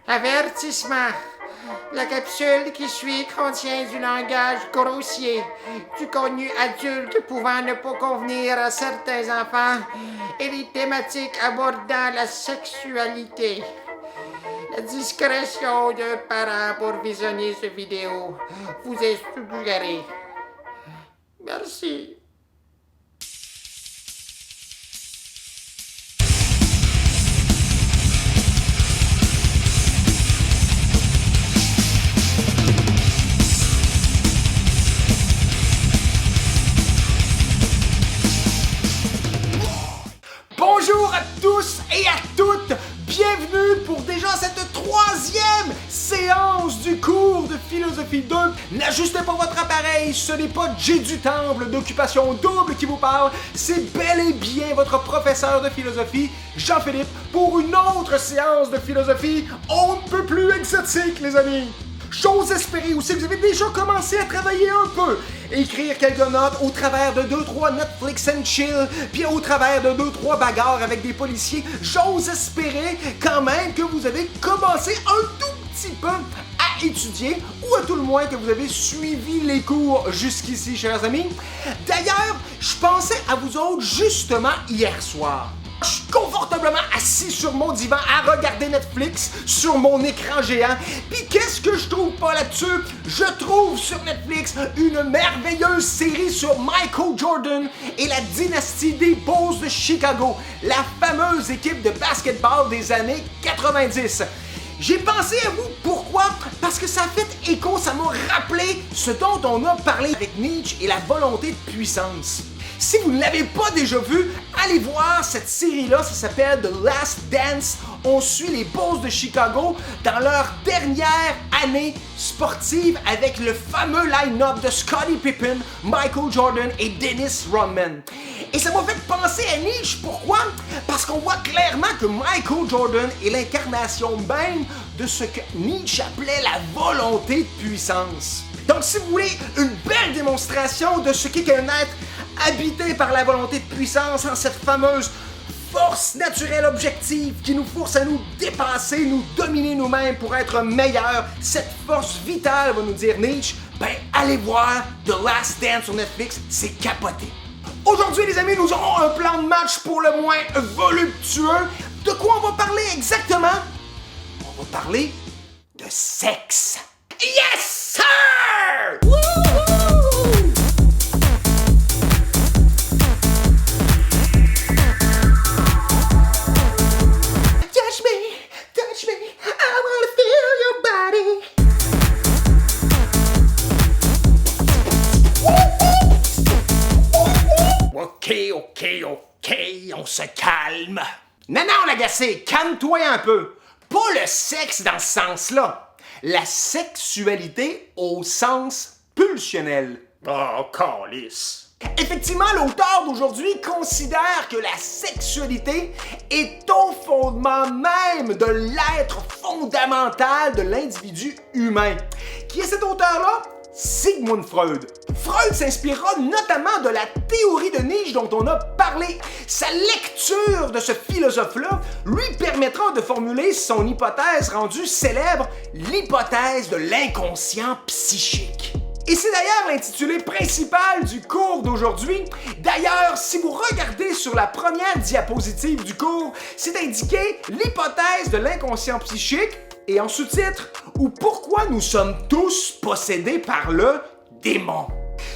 Avertissement. La capsule qui suit contient du langage grossier, du contenu adulte pouvant ne pas convenir à certains enfants et des thématiques abordant la sexualité. La discrétion d'un parent pour visionner cette vidéo vous est suggérée. Merci. Bonjour à tous et à toutes! Bienvenue pour déjà cette troisième séance du cours de philosophie 2. N'ajustez pas votre appareil, ce n'est pas Jay du Temple d'Occupation Double qui vous parle, c'est bel et bien votre professeur de philosophie, Jean-Philippe, pour une autre séance de philosophie on ne peut plus exotique, les amis! J'ose espérer aussi que vous avez déjà commencé à travailler un peu. Écrire quelques notes au travers de 2-3 Netflix and chill, puis au travers de 2-3 bagarres avec des policiers. J'ose espérer quand même que vous avez commencé un tout petit peu à étudier, ou à tout le moins que vous avez suivi les cours jusqu'ici, chers amis. D'ailleurs, je pensais à vous autres justement hier soir. Je suis confortablement assis sur mon divan à regarder Netflix sur mon écran géant. Puis qu'est-ce que je trouve pas là-dessus? Je trouve sur Netflix une merveilleuse série sur Michael Jordan et la dynastie des Bulls de Chicago, la fameuse équipe de basketball des années 90. J'ai pensé à vous, pourquoi? Parce que ça a fait écho, ça m'a rappelé ce dont on a parlé avec Nietzsche et la volonté de puissance. Si vous ne l'avez pas déjà vu, allez voir cette série-là, ça s'appelle The Last Dance. On suit les Bulls de Chicago dans leur dernière année sportive avec le fameux line-up de Scottie Pippen, Michael Jordan et Dennis Rodman. Et ça m'a fait penser à Nietzsche, pourquoi? Parce qu'on voit clairement que Michael Jordan est l'incarnation même de ce que Nietzsche appelait la volonté de puissance. Donc si vous voulez une belle démonstration de ce qu'est qu'un être habité par la volonté de puissance, en cette fameuse force naturelle objective qui nous force à nous dépasser, nous dominer nous-mêmes pour être meilleurs, cette force vitale, va nous dire Nietzsche, ben allez voir The Last Dance sur Netflix, c'est capoté. Aujourd'hui les amis, nous aurons un plan de match pour le moins voluptueux. De quoi on va parler exactement? On va parler de sexe. Yes sir! Woo-hoo! Touch me, I wanna feel your body. Ok, on se calme. Non, l'agacé, calme-toi un peu. Pas le sexe dans ce sens-là. La sexualité au sens pulsionnel. Oh, calice. Effectivement, l'auteur d'aujourd'hui considère que la sexualité est au fondement même de l'être fondamental de l'individu humain. Qui est cet auteur-là? Sigmund Freud. Freud s'inspirera notamment de la théorie de Nietzsche dont on a parlé. Sa lecture de ce philosophe-là lui permettra de formuler son hypothèse rendue célèbre, l'hypothèse de l'inconscient psychique. Et c'est d'ailleurs l'intitulé principal du cours d'aujourd'hui. D'ailleurs, si vous regardez sur la première diapositive du cours, c'est indiqué l'hypothèse de l'inconscient psychique et en sous-titre ou pourquoi nous sommes tous possédés par le démon.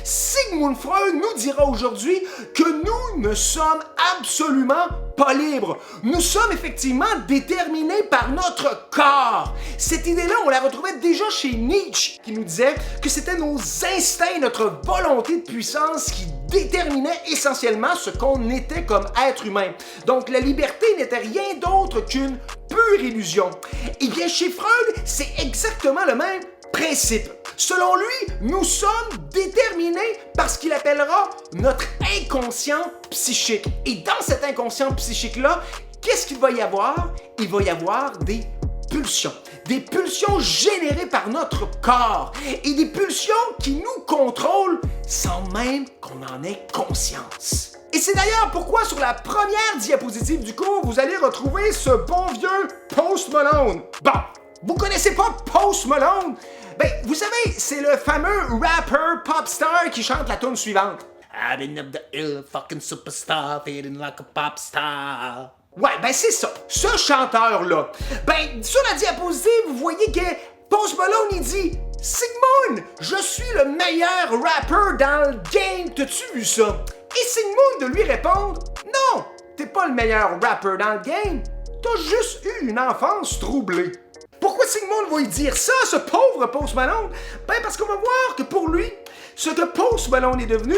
Sigmund Freud nous dira aujourd'hui que nous ne sommes absolument pas libres. Nous sommes effectivement déterminés par notre corps. Cette idée-là, on la retrouvait déjà chez Nietzsche, qui nous disait que c'était nos instincts, notre volonté de puissance qui déterminait essentiellement ce qu'on était comme être humain. Donc la liberté n'était rien d'autre qu'une pure illusion. Et bien chez Freud, c'est exactement le même principe. Selon lui, nous sommes déterminés par ce qu'il appellera notre inconscient psychique. Et dans cet inconscient psychique-là, qu'est-ce qu'il va y avoir? Il va y avoir des pulsions. Des pulsions générées par notre corps. Et des pulsions qui nous contrôlent sans même qu'on en ait conscience. Et c'est d'ailleurs pourquoi sur la première diapositive du cours, vous allez retrouver ce bon vieux Post Malone. Bon, Vous connaissez pas Post Malone? Ben, vous savez, c'est le fameux rapper pop star qui chante la tune suivante. I've been up the hill, fucking superstar, feeling like a pop star. Ouais, ben c'est ça, ce chanteur-là. Ben, sur la diapositive, vous voyez que Post Malone, il dit « Sigmund, je suis le meilleur rapper dans le game, t'as-tu vu ça? » Et Sigmund de lui répondre « Non, t'es pas le meilleur rapper dans le game, t'as juste eu une enfance troublée. » Pourquoi Sigmund va y dire ça, ce pauvre Post Malone? Ben parce qu'on va voir que pour lui, ce que Post Malone est devenu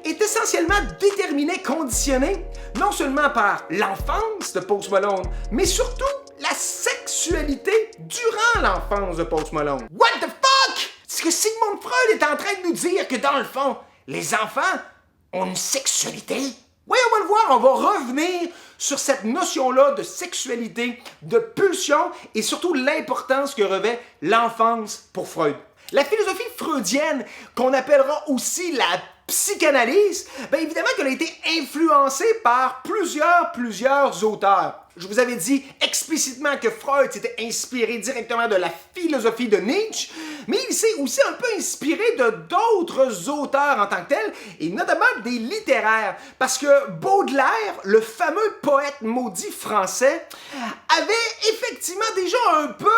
est essentiellement déterminé, conditionné, non seulement par l'enfance de Post Malone, mais surtout la sexualité durant l'enfance de Post Malone. What the fuck? C'est que Sigmund Freud est en train de nous dire que dans le fond, les enfants ont une sexualité? Oui, on va le voir, on va revenir sur cette notion-là de sexualité, de pulsion et surtout l'importance que revêt l'enfance pour Freud. La philosophie freudienne, qu'on appellera aussi la psychanalyse, bien évidemment qu'elle a été influencée par plusieurs auteurs. Je vous avais dit explicitement que Freud s'était inspiré directement de la philosophie de Nietzsche, mais il s'est aussi un peu inspiré de d'autres auteurs en tant que tels, et notamment des littéraires, parce que Baudelaire, le fameux poète maudit français, avait effectivement déjà un peu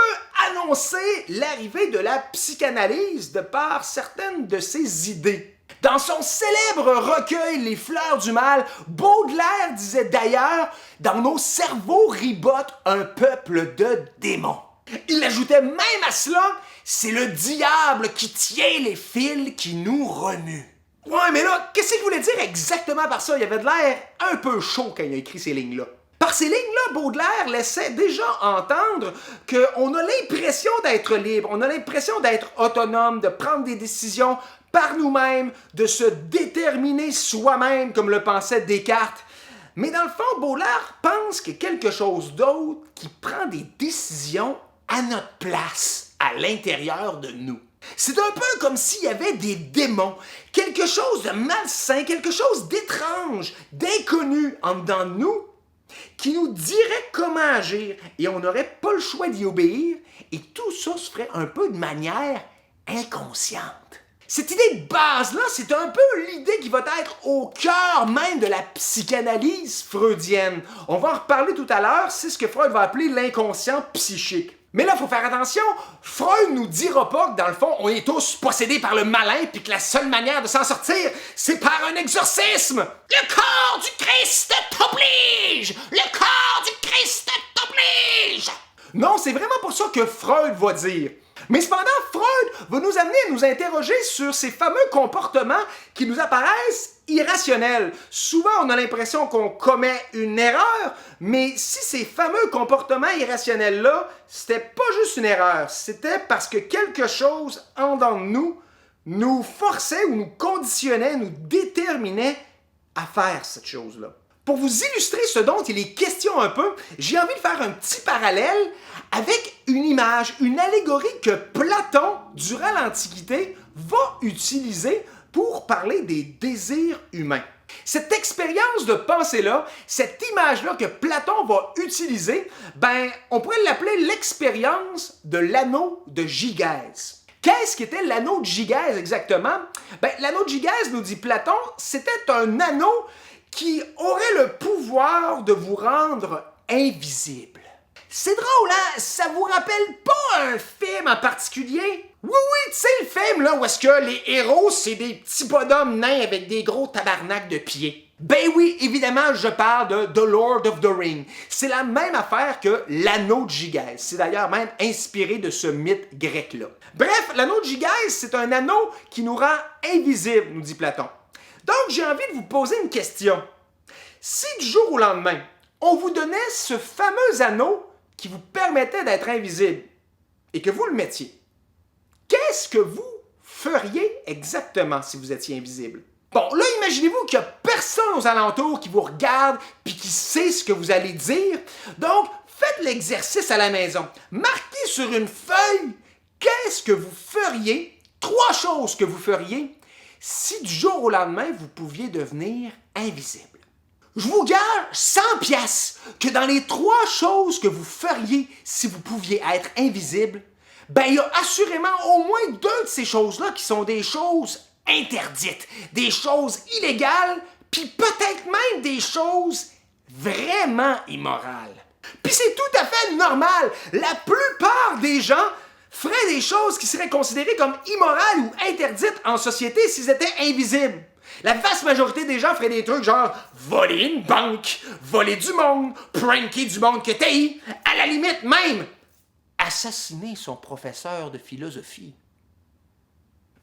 annoncé l'arrivée de la psychanalyse de par certaines de ses idées. Dans son célèbre recueil Les Fleurs du Mal, Baudelaire disait d'ailleurs « Dans nos cerveaux ribote un peuple de démons ». Il ajoutait même à cela « C'est le diable qui tient les fils qui nous remuent ». Ouais, mais là, qu'est-ce qu'il voulait dire exactement par ça? Il avait de l'air un peu chaud quand il a écrit ces lignes-là. Par ces lignes-là, Baudelaire laissait déjà entendre qu'on a l'impression d'être libre, on a l'impression d'être autonome, de prendre des décisions par nous-mêmes, de se déterminer soi-même, comme le pensait Descartes. Mais dans le fond, Baudelaire pense qu'il y a quelque chose d'autre qui prend des décisions à notre place, à l'intérieur de nous. C'est un peu comme s'il y avait des démons, quelque chose de malsain, quelque chose d'étrange, d'inconnu en dedans de nous, qui nous dirait comment agir, et on n'aurait pas le choix d'y obéir, et tout ça se ferait un peu de manière inconsciente. Cette idée de base-là, c'est un peu l'idée qui va être au cœur même de la psychanalyse freudienne. On va en reparler tout à l'heure, c'est ce que Freud va appeler l'inconscient psychique. Mais là, il faut faire attention, Freud nous dira pas que dans le fond, on est tous possédés par le malin puis que la seule manière de s'en sortir, c'est par un exorcisme. Le corps du Christ t'oblige! Le corps du Christ t'oblige! Non, c'est vraiment pas ça que Freud va dire. Mais cependant, Freud va nous amener à nous interroger sur ces fameux comportements qui nous apparaissent irrationnels. Souvent, on a l'impression qu'on commet une erreur, mais si ces fameux comportements irrationnels-là, c'était pas juste une erreur, c'était parce que quelque chose en dedans de nous forçait ou nous conditionnait, nous déterminait à faire cette chose-là. Pour vous illustrer ce dont il est question un peu, j'ai envie de faire un petit parallèle avec une image, une allégorie que Platon, durant l'Antiquité, va utiliser pour parler des désirs humains. Cette expérience de pensée-là, cette image-là que Platon va utiliser, ben, on pourrait l'appeler l'expérience de l'anneau de Gygès. Qu'est-ce qu'était l'anneau de Gygès exactement? Ben, l'anneau de Gygès, nous dit Platon, c'était un anneau qui aurait le pouvoir de vous rendre invisible. C'est drôle, hein? Ça vous rappelle pas un film en particulier? Oui, tu sais le film, là, où est-ce que les héros, c'est des petits bonhommes nains avec des gros tabarnaks de pieds. Ben oui, évidemment, je parle de The Lord of the Rings. C'est la même affaire que l'anneau de Gygès. C'est d'ailleurs même inspiré de ce mythe grec-là. Bref, l'anneau de Gygès, c'est un anneau qui nous rend invisibles, nous dit Platon. Donc, j'ai envie de vous poser une question. Si du jour au lendemain, on vous donnait ce fameux anneau qui vous permettait d'être invisible et que vous le mettiez, qu'est-ce que vous feriez exactement si vous étiez invisible? Bon, là, imaginez-vous qu'il n'y a personne aux alentours qui vous regarde puis qui sait ce que vous allez dire. Donc, faites l'exercice à la maison. Marquez sur une feuille qu'est-ce que vous feriez, 3 choses que vous feriez si du jour au lendemain, vous pouviez devenir invisible. Je vous gage 100 piastres que dans les 3 choses que vous feriez si vous pouviez être invisible, ben il y a assurément au moins 2 de ces choses-là qui sont des choses interdites, des choses illégales, puis peut-être même des choses vraiment immorales. Puis c'est tout à fait normal. La plupart des gens feraient des choses qui seraient considérées comme immorales ou interdites en société s'ils étaient invisibles. La vaste majorité des gens feraient des trucs genre voler une banque, voler du monde, pranker du monde que t'es, à la limite même assassiner son professeur de philosophie.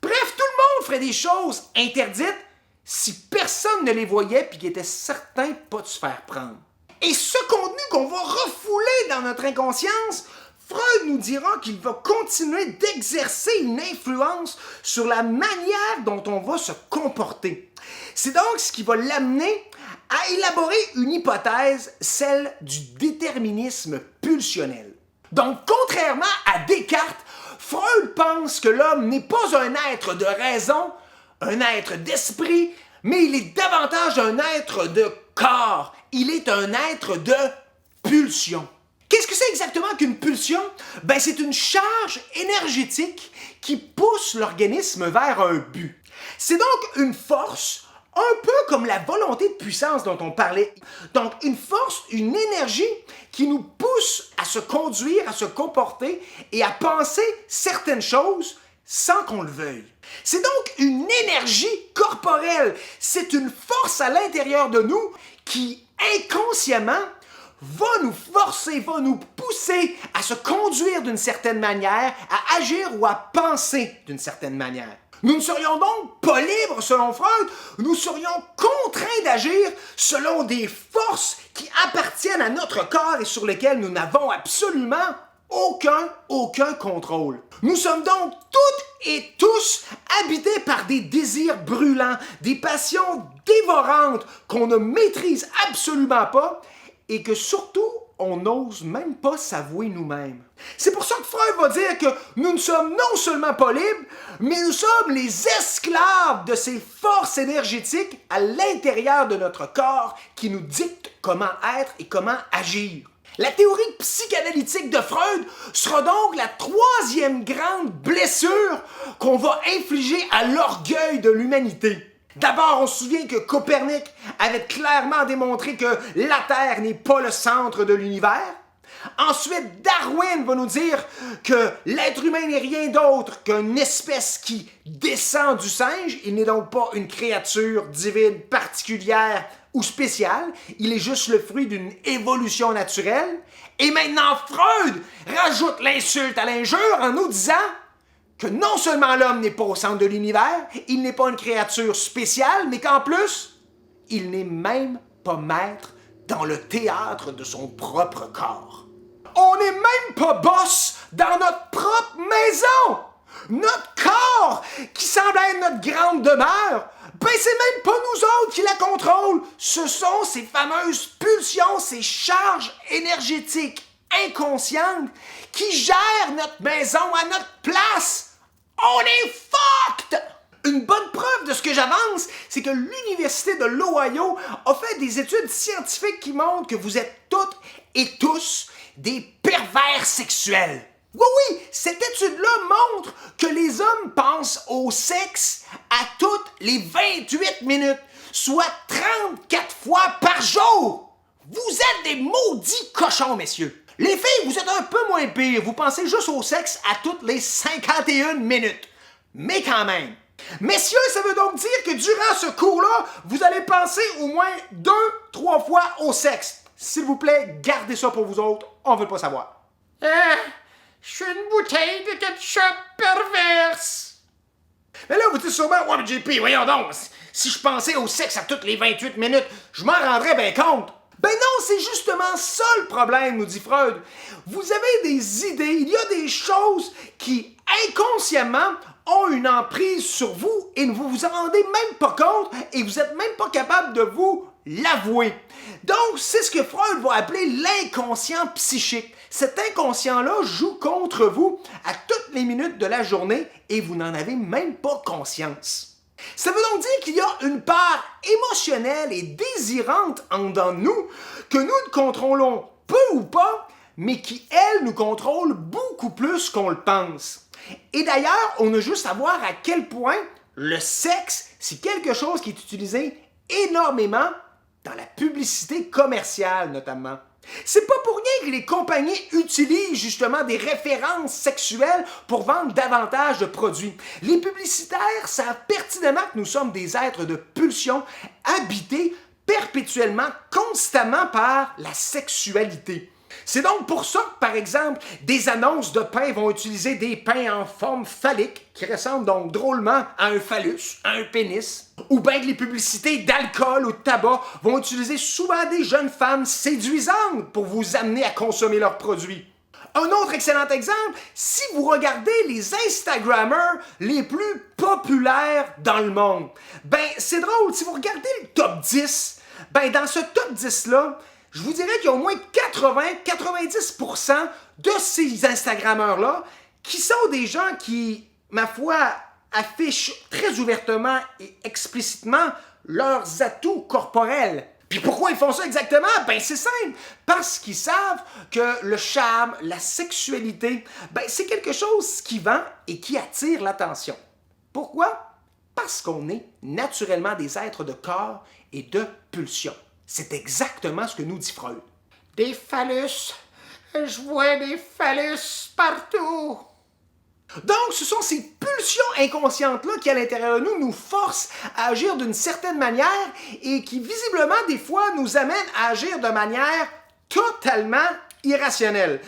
Bref, tout le monde ferait des choses interdites si personne ne les voyait puis qu'il était certain pas de se faire prendre. Et ce contenu qu'on va refouler dans notre inconscience, Freud nous dira qu'il va continuer d'exercer une influence sur la manière dont on va se comporter. C'est donc ce qui va l'amener à élaborer une hypothèse, celle du déterminisme pulsionnel. Donc, contrairement à Descartes, Freud pense que l'homme n'est pas un être de raison, un être d'esprit, mais il est davantage un être de corps. Il est un être de pulsion. Qu'est-ce que c'est exactement qu'une pulsion? Ben, c'est une charge énergétique qui pousse l'organisme vers un but. C'est donc une force, un peu comme la volonté de puissance dont on parlait. Donc, une force, une énergie qui nous pousse à se conduire, à se comporter et à penser certaines choses sans qu'on le veuille. C'est donc une énergie corporelle. C'est une force à l'intérieur de nous qui, inconsciemment, va nous forcer, va nous pousser à se conduire d'une certaine manière, à agir ou à penser d'une certaine manière. Nous ne serions donc pas libres selon Freud, nous serions contraints d'agir selon des forces qui appartiennent à notre corps et sur lesquelles nous n'avons absolument aucun contrôle. Nous sommes donc toutes et tous habités par des désirs brûlants, des passions dévorantes qu'on ne maîtrise absolument pas et que surtout, on n'ose même pas s'avouer nous-mêmes. C'est pour ça que Freud va dire que nous ne sommes non seulement pas libres, mais nous sommes les esclaves de ces forces énergétiques à l'intérieur de notre corps qui nous dictent comment être et comment agir. La théorie psychanalytique de Freud sera donc la 3e grande blessure qu'on va infliger à l'orgueil de l'humanité. D'abord, on se souvient que Copernic avait clairement démontré que la Terre n'est pas le centre de l'univers. Ensuite, Darwin va nous dire que l'être humain n'est rien d'autre qu'une espèce qui descend du singe. Il n'est donc pas une créature divine particulière ou spéciale. Il est juste le fruit d'une évolution naturelle. Et maintenant, Freud rajoute l'insulte à l'injure en nous disant que non seulement l'homme n'est pas au centre de l'univers, il n'est pas une créature spéciale, mais qu'en plus, il n'est même pas maître dans le théâtre de son propre corps. On n'est même pas boss dans notre propre maison! Notre corps, qui semble être notre grande demeure, ben c'est même pas nous autres qui la contrôlent. Ce sont ces fameuses pulsions, ces charges énergétiques inconscientes qui gèrent notre maison à notre place. On est fucked! Une bonne preuve de ce que j'avance, c'est que l'Université de l'Ohio a fait des études scientifiques qui montrent que vous êtes toutes et tous des pervers sexuels. Oui, cette étude-là montre que les hommes pensent au sexe à toutes les 28 minutes, soit 34 fois par jour. Vous êtes des maudits cochons, messieurs. Les filles, vous êtes un peu moins pires. Vous pensez juste au sexe à toutes les 51 minutes. Mais quand même. Messieurs, ça veut donc dire que durant ce cours-là, vous allez penser au moins 2-3 fois au sexe. S'il vous plaît, gardez ça pour vous autres. On veut pas savoir. Je suis une bouteille de ketchup perverse. Mais là, vous dites sûrement, ouais, mais JP, voyons donc, si je pensais au sexe à toutes les 28 minutes, je m'en rendrais bien compte. Ben non, c'est justement ça le problème, nous dit Freud. Vous avez des idées, il y a des choses qui, inconsciemment, ont une emprise sur vous et vous vous en rendez même pas compte et vous n'êtes même pas capable de vous l'avouer. Donc, c'est ce que Freud va appeler l'inconscient psychique. Cet inconscient-là joue contre vous à toutes les minutes de la journée et vous n'en avez même pas conscience. Ça veut donc dire qu'il y a une part émotionnelle et désirante en dedans de nous que nous ne contrôlons peu ou pas, mais qui, elle, nous contrôle beaucoup plus qu'on le pense. Et d'ailleurs, on a juste à voir à quel point le sexe, c'est quelque chose qui est utilisé énormément dans la publicité commerciale notamment. C'est pas pour rien que les compagnies utilisent justement des références sexuelles pour vendre davantage de produits. Les publicitaires savent pertinemment que nous sommes des êtres de pulsion habités perpétuellement, constamment par la sexualité. C'est donc pour ça que, par exemple, des annonces de pain vont utiliser des pains en forme phallique, qui ressemblent donc drôlement à un phallus, à un pénis. Ou bien que les publicités d'alcool ou de tabac vont utiliser souvent des jeunes femmes séduisantes pour vous amener à consommer leurs produits. Un autre excellent exemple, si vous regardez les Instagrammers les plus populaires dans le monde, ben c'est drôle, si vous regardez le top 10, ben dans ce top 10-là, je vous dirais qu'il y a au moins 80-90% de ces Instagrammeurs-là qui sont des gens qui, ma foi, affichent très ouvertement et explicitement leurs atouts corporels. Puis pourquoi ils font ça exactement? Ben c'est simple, parce qu'ils savent que le charme, la sexualité, ben c'est quelque chose qui vend et qui attire l'attention. Pourquoi? Parce qu'on est naturellement des êtres de corps et de pulsion. C'est exactement ce que nous dit Freud. Des phallus. Je vois des phallus partout. Donc, ce sont ces pulsions inconscientes-là qui, à l'intérieur de nous, nous forcent à agir d'une certaine manière et qui, visiblement, des fois, nous amènent à agir de manière totalement irrationnelle.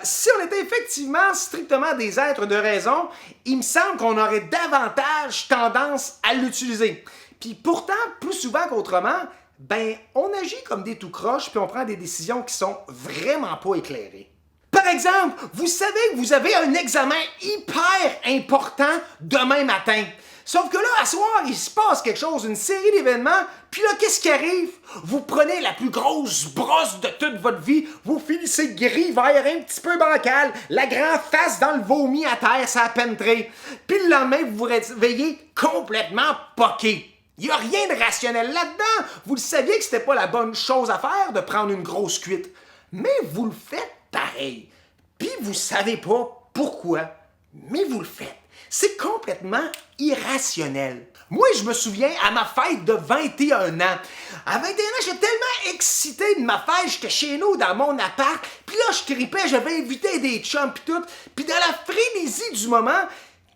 Si on était effectivement strictement des êtres de raison, il me semble qu'on aurait davantage tendance à l'utiliser. Puis pourtant, plus souvent qu'autrement, ben, on agit comme des tout-croches puis on prend des décisions qui sont vraiment pas éclairées. Par exemple, vous savez que vous avez un examen hyper important demain matin. Sauf que là, à soir, il se passe quelque chose, une série d'événements, puis là, qu'est-ce qui arrive? Vous prenez la plus grosse brosse de toute votre vie, vous finissez gris, vert, un petit peu bancal, la grande face dans le vomi à terre, ça a pénétré. Puis le lendemain, vous vous réveillez complètement poqué. Il n'y a rien de rationnel là-dedans. Vous le saviez que c'était pas la bonne chose à faire de prendre une grosse cuite. Mais vous le faites pareil. Puis vous savez pas pourquoi, mais vous le faites. C'est complètement irrationnel. Moi, je me souviens à ma fête de 21 ans. À 21 ans, j'étais tellement excité de ma fête, j'étais chez nous dans mon appart, puis là, je tripais, j'avais invité des chums pis tout. Puis dans la frénésie du moment,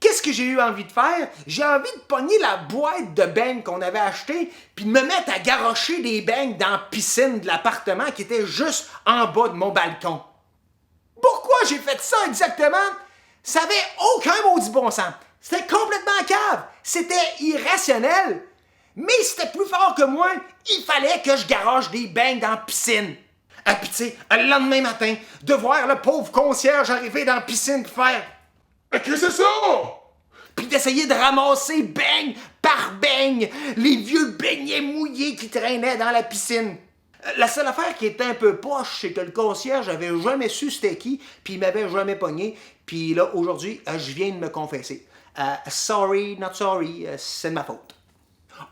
qu'est-ce que j'ai eu envie de faire? J'ai envie de pogner la boîte de beignes qu'on avait achetée puis de me mettre à garrocher des beignes dans la piscine de l'appartement qui était juste en bas de mon balcon. Pourquoi j'ai fait ça exactement? Ça avait aucun maudit bon sens. C'était complètement cave. C'était irrationnel. Mais c'était plus fort que moi. Il fallait que je garoche des beignes dans la piscine. Ah puis tu sais, le lendemain matin, de voir le pauvre concierge arriver dans la piscine pour faire « Qu'est-ce que c'est ça? » Puis d'essayer de ramasser beigne par beigne les vieux beignets mouillés qui traînaient dans la piscine. La seule affaire qui était un peu poche, c'est que le concierge avait jamais su c'était qui, puis il m'avait jamais pogné. Puis là, aujourd'hui, je viens de me confesser. Sorry, not sorry, c'est de ma faute.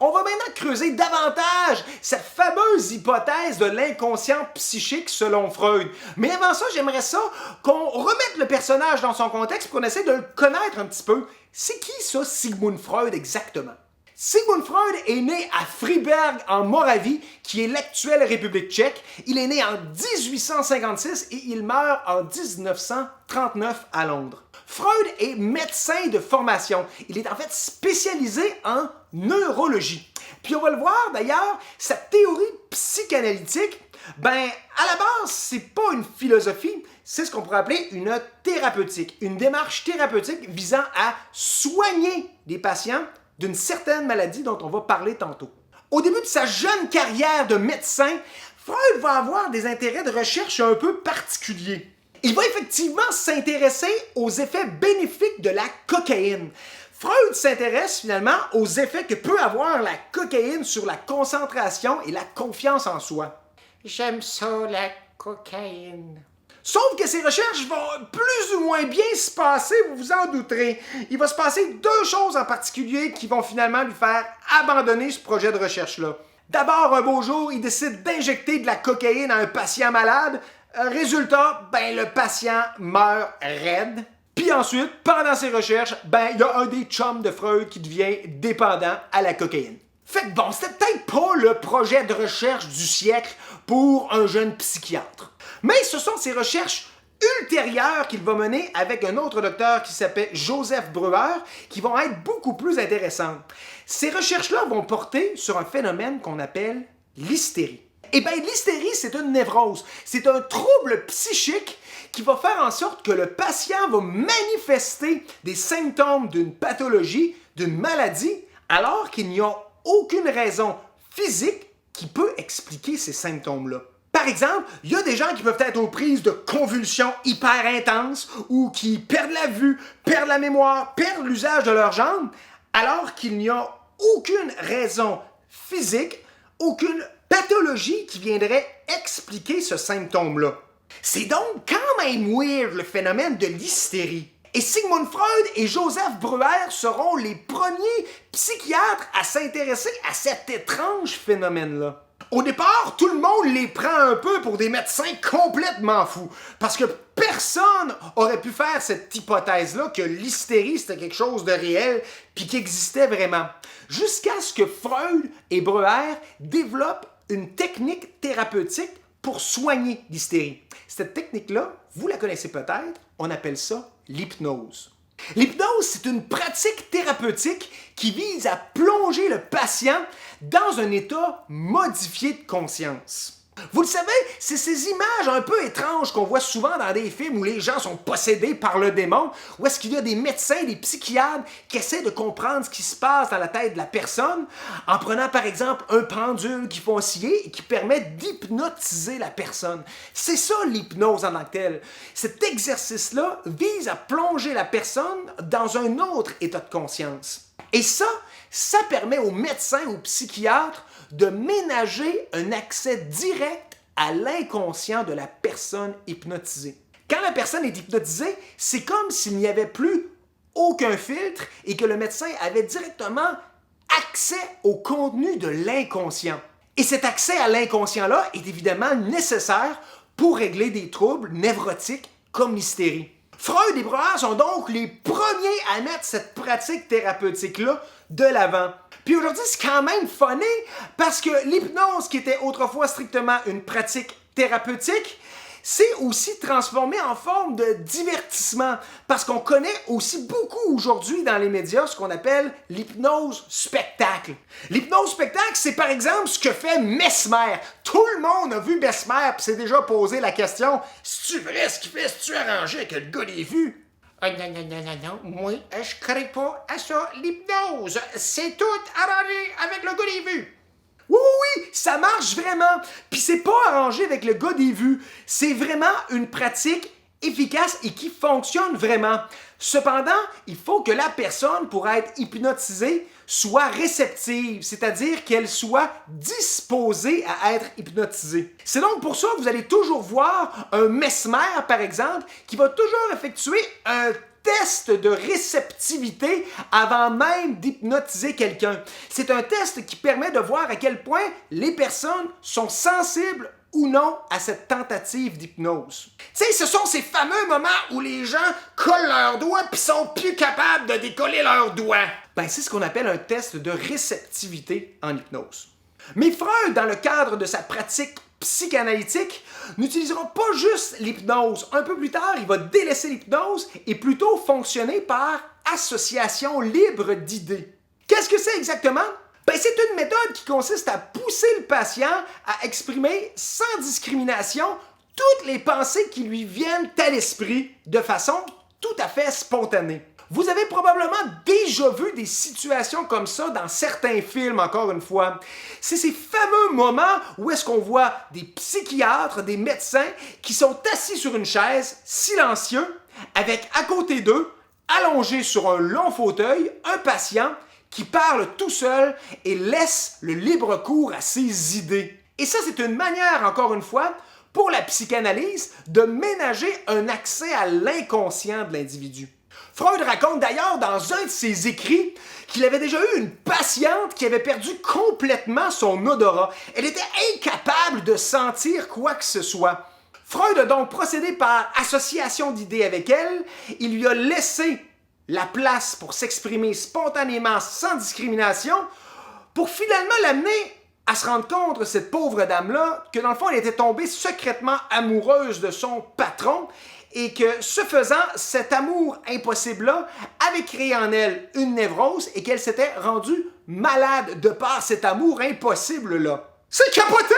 On va maintenant creuser davantage cette fameuse hypothèse de l'inconscient psychique selon Freud. Mais avant ça, j'aimerais ça qu'on remette le personnage dans son contexte pour qu'on essaie de le connaître un petit peu. C'est qui ça, Sigmund Freud, exactement? Sigmund Freud est né à Freiberg, en Moravie, qui est l'actuelle République tchèque. Il est né en 1856 et il meurt en 1939 à Londres. Freud est médecin de formation. Il est en fait spécialisé en neurologie. Puis on va le voir d'ailleurs, sa théorie psychanalytique, ben à la base, c'est pas une philosophie, c'est ce qu'on pourrait appeler une thérapeutique, une démarche thérapeutique visant à soigner des patients d'une certaine maladie dont on va parler tantôt. Au début de sa jeune carrière de médecin, Freud va avoir des intérêts de recherche un peu particuliers. Il va effectivement s'intéresser aux effets bénéfiques de la cocaïne. Freud s'intéresse finalement aux effets que peut avoir la cocaïne sur la concentration et la confiance en soi. J'aime ça, la cocaïne. Sauf que ces recherches vont plus ou moins bien se passer, vous vous en douterez. Il va se passer deux choses en particulier qui vont finalement lui faire abandonner ce projet de recherche-là. D'abord, un beau jour, il décide d'injecter de la cocaïne à un patient malade. Résultat, le patient meurt raide. Puis ensuite, pendant ses recherches, il y a un des chums de Freud qui devient dépendant à la cocaïne. Fait que bon, c'était peut-être pas le projet de recherche du siècle pour un jeune psychiatre. Mais ce sont ces recherches ultérieures qu'il va mener avec un autre docteur qui s'appelle Joseph Breuer qui vont être beaucoup plus intéressantes. Ces recherches-là vont porter sur un phénomène qu'on appelle l'hystérie. Eh bien, l'hystérie, c'est une névrose. C'est un trouble psychique qui va faire en sorte que le patient va manifester des symptômes d'une pathologie, d'une maladie, alors qu'il n'y a aucune raison physique qui peut expliquer ces symptômes-là. Par exemple, il y a des gens qui peuvent être aux prises de convulsions hyper intenses ou qui perdent la vue, perdent la mémoire, perdent l'usage de leurs jambes, alors qu'il n'y a aucune raison physique, aucune pathologie qui viendrait expliquer ce symptôme-là. C'est donc quand même weird le phénomène de l'hystérie. Et Sigmund Freud et Joseph Breuer seront les premiers psychiatres à s'intéresser à cet étrange phénomène-là. Au départ, tout le monde les prend un peu pour des médecins complètement fous, parce que personne aurait pu faire cette hypothèse-là que l'hystérie c'était quelque chose de réel puis qui existait vraiment. Jusqu'à ce que Freud et Breuer développent une technique thérapeutique pour soigner l'hystérie. Cette technique-là, vous la connaissez peut-être, on appelle ça l'hypnose. L'hypnose, c'est une pratique thérapeutique qui vise à plonger le patient dans un état modifié de conscience. Vous le savez, c'est ces images un peu étranges qu'on voit souvent dans des films où les gens sont possédés par le démon, où est-ce qu'il y a des médecins, des psychiatres qui essaient de comprendre ce qui se passe dans la tête de la personne en prenant par exemple un pendule qu'ils font osciller et qui permet d'hypnotiser la personne. C'est ça l'hypnose en tant que telle. Cet exercice-là vise à plonger la personne dans un autre état de conscience. Et ça permet aux médecins, aux psychiatres de ménager un accès direct à l'inconscient de la personne hypnotisée. Quand la personne est hypnotisée, c'est comme s'il n'y avait plus aucun filtre et que le médecin avait directement accès au contenu de l'inconscient. Et cet accès à l'inconscient-là est évidemment nécessaire pour régler des troubles névrotiques comme l'hystérie. Freud et Breuer sont donc les premiers à mettre cette pratique thérapeutique-là de l'avant. Puis aujourd'hui, c'est quand même funny parce que l'hypnose, qui était autrefois strictement une pratique thérapeutique, s'est aussi transformée en forme de divertissement parce qu'on connaît aussi beaucoup aujourd'hui dans les médias ce qu'on appelle l'hypnose spectacle. L'hypnose spectacle, c'est par exemple ce que fait Mesmer. Tout le monde a vu Mesmer puis s'est déjà posé la question « C'est-tu vrai ce qu'il fait? C'est-tu arrangé avec le gars des vues? » Non. Moi, je crois pas à ça, l'hypnose. C'est tout arrangé avec le gars des vues. Oui, ça marche vraiment. Puis c'est pas arrangé avec le gars des vues. C'est vraiment une pratique efficace et qui fonctionne vraiment. Cependant, il faut que la personne, pour être hypnotisée, soit réceptive, c'est-à-dire qu'elle soit disposée à être hypnotisée. C'est donc pour ça que vous allez toujours voir un mesmer, par exemple, qui va toujours effectuer un test de réceptivité avant même d'hypnotiser quelqu'un. C'est un test qui permet de voir à quel point les personnes sont sensibles ou non à cette tentative d'hypnose. Tu sais, ce sont ces fameux moments où les gens collent leurs doigts puis sont plus capables de décoller leurs doigts. C'est ce qu'on appelle un test de réceptivité en hypnose. Mais Freud, dans le cadre de sa pratique psychanalytique, n'utilisera pas juste l'hypnose. Un peu plus tard, il va délaisser l'hypnose et plutôt fonctionner par association libre d'idées. Qu'est-ce que c'est exactement? C'est une méthode qui consiste à pousser le patient à exprimer sans discrimination toutes les pensées qui lui viennent à l'esprit de façon tout à fait spontanée. Vous avez probablement déjà vu des situations comme ça dans certains films, encore une fois. C'est ces fameux moments où est-ce qu'on voit des psychiatres, des médecins qui sont assis sur une chaise, silencieux, avec à côté d'eux, allongé sur un long fauteuil, un patient qui parle tout seul et laisse le libre cours à ses idées. Et ça, c'est une manière, encore une fois, pour la psychanalyse, de ménager un accès à l'inconscient de l'individu. Freud raconte d'ailleurs dans un de ses écrits qu'il avait déjà eu une patiente qui avait perdu complètement son odorat. Elle était incapable de sentir quoi que ce soit. Freud a donc procédé par association d'idées avec elle. Il lui a laissé la place pour s'exprimer spontanément sans discrimination pour finalement l'amener à se rendre compte, cette pauvre dame-là, que dans le fond, elle était tombée secrètement amoureuse de son patron et que, ce faisant, cet amour impossible-là avait créé en elle une névrose et qu'elle s'était rendue malade de par cet amour impossible-là. C'est capoté!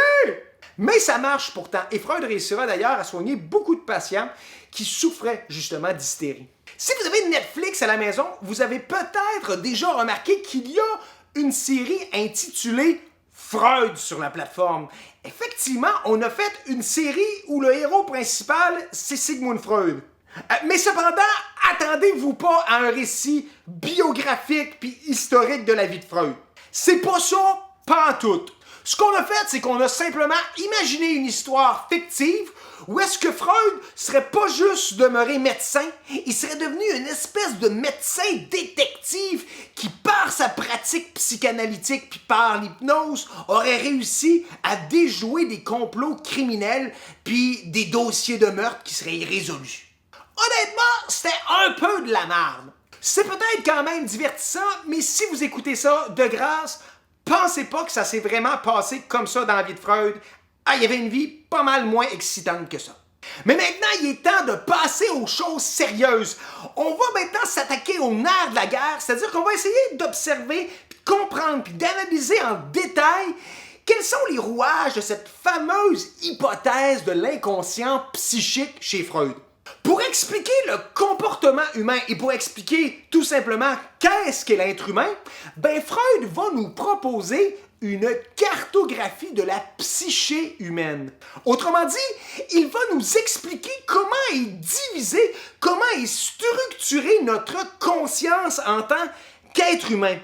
Mais ça marche pourtant, et Freud réussira d'ailleurs à soigner beaucoup de patients qui souffraient justement d'hystérie. Si vous avez Netflix à la maison, vous avez peut-être déjà remarqué qu'il y a une série intitulée Freud sur la plateforme. Effectivement, on a fait une série où le héros principal, c'est Sigmund Freud. Mais cependant, attendez-vous pas à un récit biographique puis historique de la vie de Freud. C'est pas ça, pas en tout. Ce qu'on a fait, c'est qu'on a simplement imaginé une histoire fictive où est-ce que Freud serait pas juste demeuré médecin, il serait devenu une espèce de médecin détective qui, par sa pratique psychanalytique puis par l'hypnose, aurait réussi à déjouer des complots criminels puis des dossiers de meurtre qui seraient irrésolus. Honnêtement, c'était un peu de la merde. C'est peut-être quand même divertissant, mais si vous écoutez ça, de grâce, pensez pas que ça s'est vraiment passé comme ça dans la vie de Freud. Ah, il y avait une vie pas mal moins excitante que ça. Mais maintenant, il est temps de passer aux choses sérieuses. On va maintenant s'attaquer au nerf de la guerre, c'est-à-dire qu'on va essayer d'observer, puis de comprendre, puis d'analyser en détail quels sont les rouages de cette fameuse hypothèse de l'inconscient psychique chez Freud. Pour expliquer le comportement humain et pour expliquer tout simplement qu'est-ce qu'est l'être humain, Freud va nous proposer une cartographie de la psyché humaine. Autrement dit, il va nous expliquer comment est divisée, comment est structurée notre conscience en tant qu'être humain.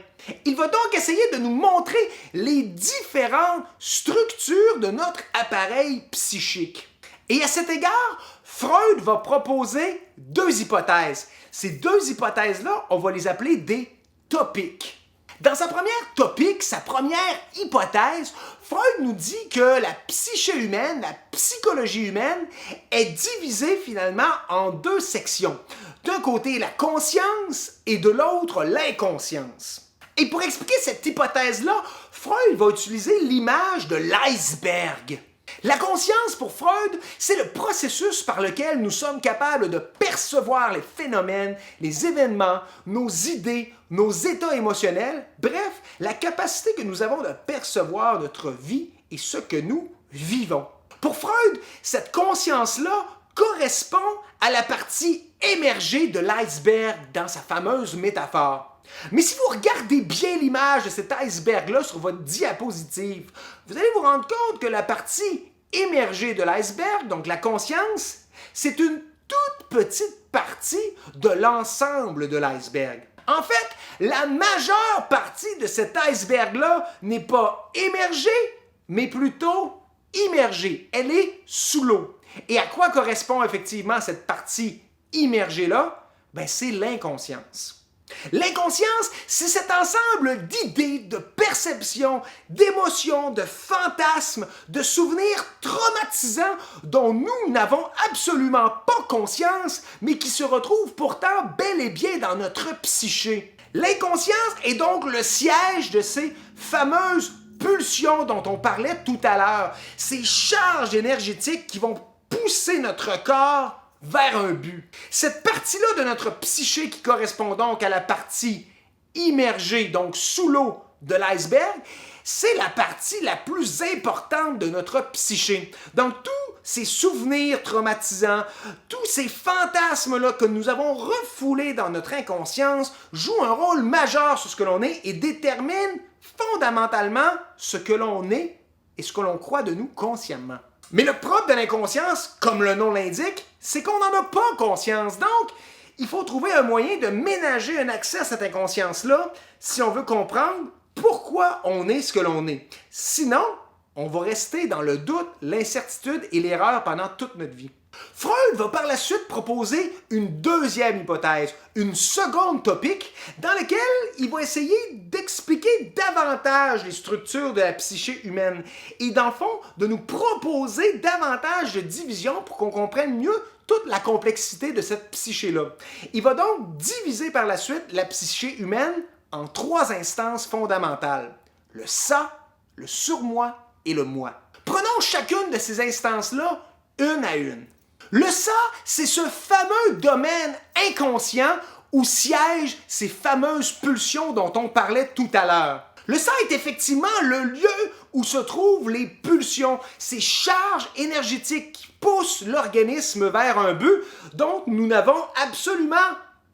Il va donc essayer de nous montrer les différentes structures de notre appareil psychique. Et à cet égard, Freud va proposer deux hypothèses. Ces deux hypothèses-là, on va les appeler des topiques. Dans sa première topique, sa première hypothèse, Freud nous dit que la psyché humaine, la psychologie humaine, est divisée finalement en deux sections. D'un côté, la conscience et de l'autre, l'inconscience. Et pour expliquer cette hypothèse-là, Freud va utiliser l'image de l'iceberg. La conscience, pour Freud, c'est le processus par lequel nous sommes capables de percevoir les phénomènes, les événements, nos idées, nos états émotionnels, bref, la capacité que nous avons de percevoir notre vie et ce que nous vivons. Pour Freud, cette conscience-là correspond à la partie émergée de l'iceberg dans sa fameuse métaphore. Mais si vous regardez bien l'image de cet iceberg-là sur votre diapositive, vous allez vous rendre compte que la partie émergée de l'iceberg, donc la conscience, c'est une toute petite partie de l'ensemble de l'iceberg. En fait, la majeure partie de cet iceberg-là n'est pas émergée, mais plutôt immergée. Elle est sous l'eau. Et à quoi correspond effectivement cette partie immergée-là? C'est l'inconscience. L'inconscience, c'est cet ensemble d'idées, de perceptions, d'émotions, de fantasmes, de souvenirs traumatisants dont nous n'avons absolument pas conscience, mais qui se retrouvent pourtant bel et bien dans notre psyché. L'inconscience est donc le siège de ces fameuses pulsions dont on parlait tout à l'heure, ces charges énergétiques qui vont pousser notre corps vers un but. Cette partie-là de notre psyché qui correspond donc à la partie immergée, donc sous l'eau de l'iceberg, c'est la partie la plus importante de notre psyché. Donc tous ces souvenirs traumatisants, tous ces fantasmes-là que nous avons refoulés dans notre inconscience jouent un rôle majeur sur ce que l'on est et déterminent fondamentalement ce que l'on est et ce que l'on croit de nous consciemment. Mais le propre de l'inconscience, comme le nom l'indique, c'est qu'on n'en a pas conscience. Donc, il faut trouver un moyen de ménager un accès à cette inconscience-là si on veut comprendre pourquoi on est ce que l'on est. Sinon, on va rester dans le doute, l'incertitude et l'erreur pendant toute notre vie. Freud va par la suite proposer une deuxième hypothèse, une seconde topique, dans laquelle il va essayer d'expliquer davantage les structures de la psyché humaine et dans le fond, de nous proposer davantage de divisions pour qu'on comprenne mieux toute la complexité de cette psyché-là. Il va donc diviser par la suite la psyché humaine en 3 instances fondamentales: le ça, le surmoi et le moi. Prenons chacune de ces instances-là une à une. Le ça, c'est ce fameux domaine inconscient où siègent ces fameuses pulsions dont on parlait tout à l'heure. Le ça est effectivement le lieu où se trouvent les pulsions, ces charges énergétiques qui poussent l'organisme vers un but dont nous n'avons absolument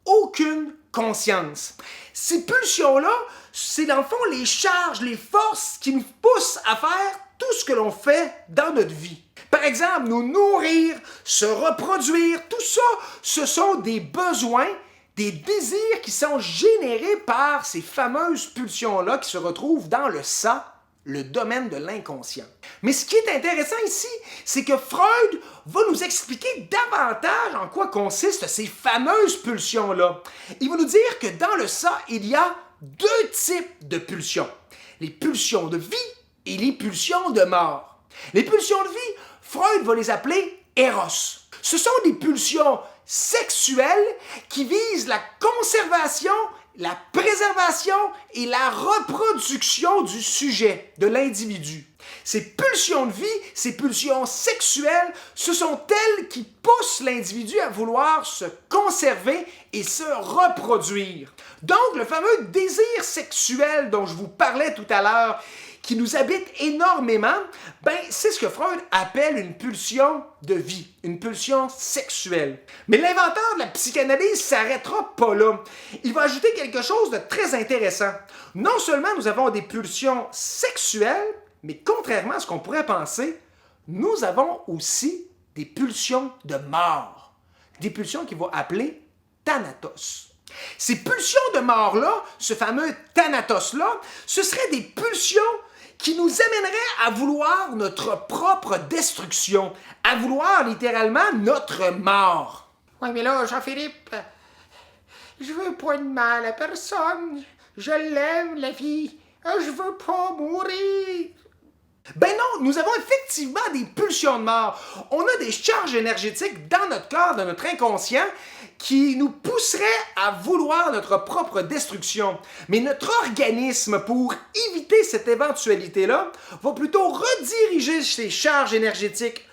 aucune conscience. Ces pulsions-là, c'est dans le fond les charges, les forces qui nous poussent à faire tout ce que l'on fait dans notre vie. Par exemple, nous nourrir, se reproduire, tout ça, ce sont des besoins, des désirs qui sont générés par ces fameuses pulsions-là qui se retrouvent dans le ça, le domaine de l'inconscient. Mais ce qui est intéressant ici, c'est que Freud va nous expliquer davantage en quoi consistent ces fameuses pulsions-là. Il va nous dire que dans le ça, il y a 2 types de pulsions: les pulsions de vie et les pulsions de mort. Les pulsions de vie, Freud va les appeler Eros. Ce sont des pulsions sexuelles qui visent la conservation, la préservation et la reproduction du sujet, de l'individu. Ces pulsions de vie, ces pulsions sexuelles, ce sont elles qui poussent l'individu à vouloir se conserver et se reproduire. Donc, le fameux désir sexuel dont je vous parlais tout à l'heure, qui nous habite énormément, c'est ce que Freud appelle une pulsion de vie, une pulsion sexuelle. Mais l'inventeur de la psychanalyse ne s'arrêtera pas là. Il va ajouter quelque chose de très intéressant. Non seulement nous avons des pulsions sexuelles, mais contrairement à ce qu'on pourrait penser, nous avons aussi des pulsions de mort. Des pulsions qu'il va appeler thanatos. Ces pulsions de mort-là, ce fameux thanatos-là, ce seraient des pulsions qui nous amèneraient à vouloir notre propre destruction, à vouloir littéralement notre mort. Oui, mais là, Jean-Philippe, je veux pas de mal à personne. Je l'aime, la vie. Je veux pas mourir. Ben non, nous avons effectivement des pulsions de mort. On a des charges énergétiques dans notre corps, dans notre inconscient, qui nous pousseraient à vouloir notre propre destruction. Mais notre organisme, pour éviter cette éventualité-là, va plutôt rediriger ces charges énergétiques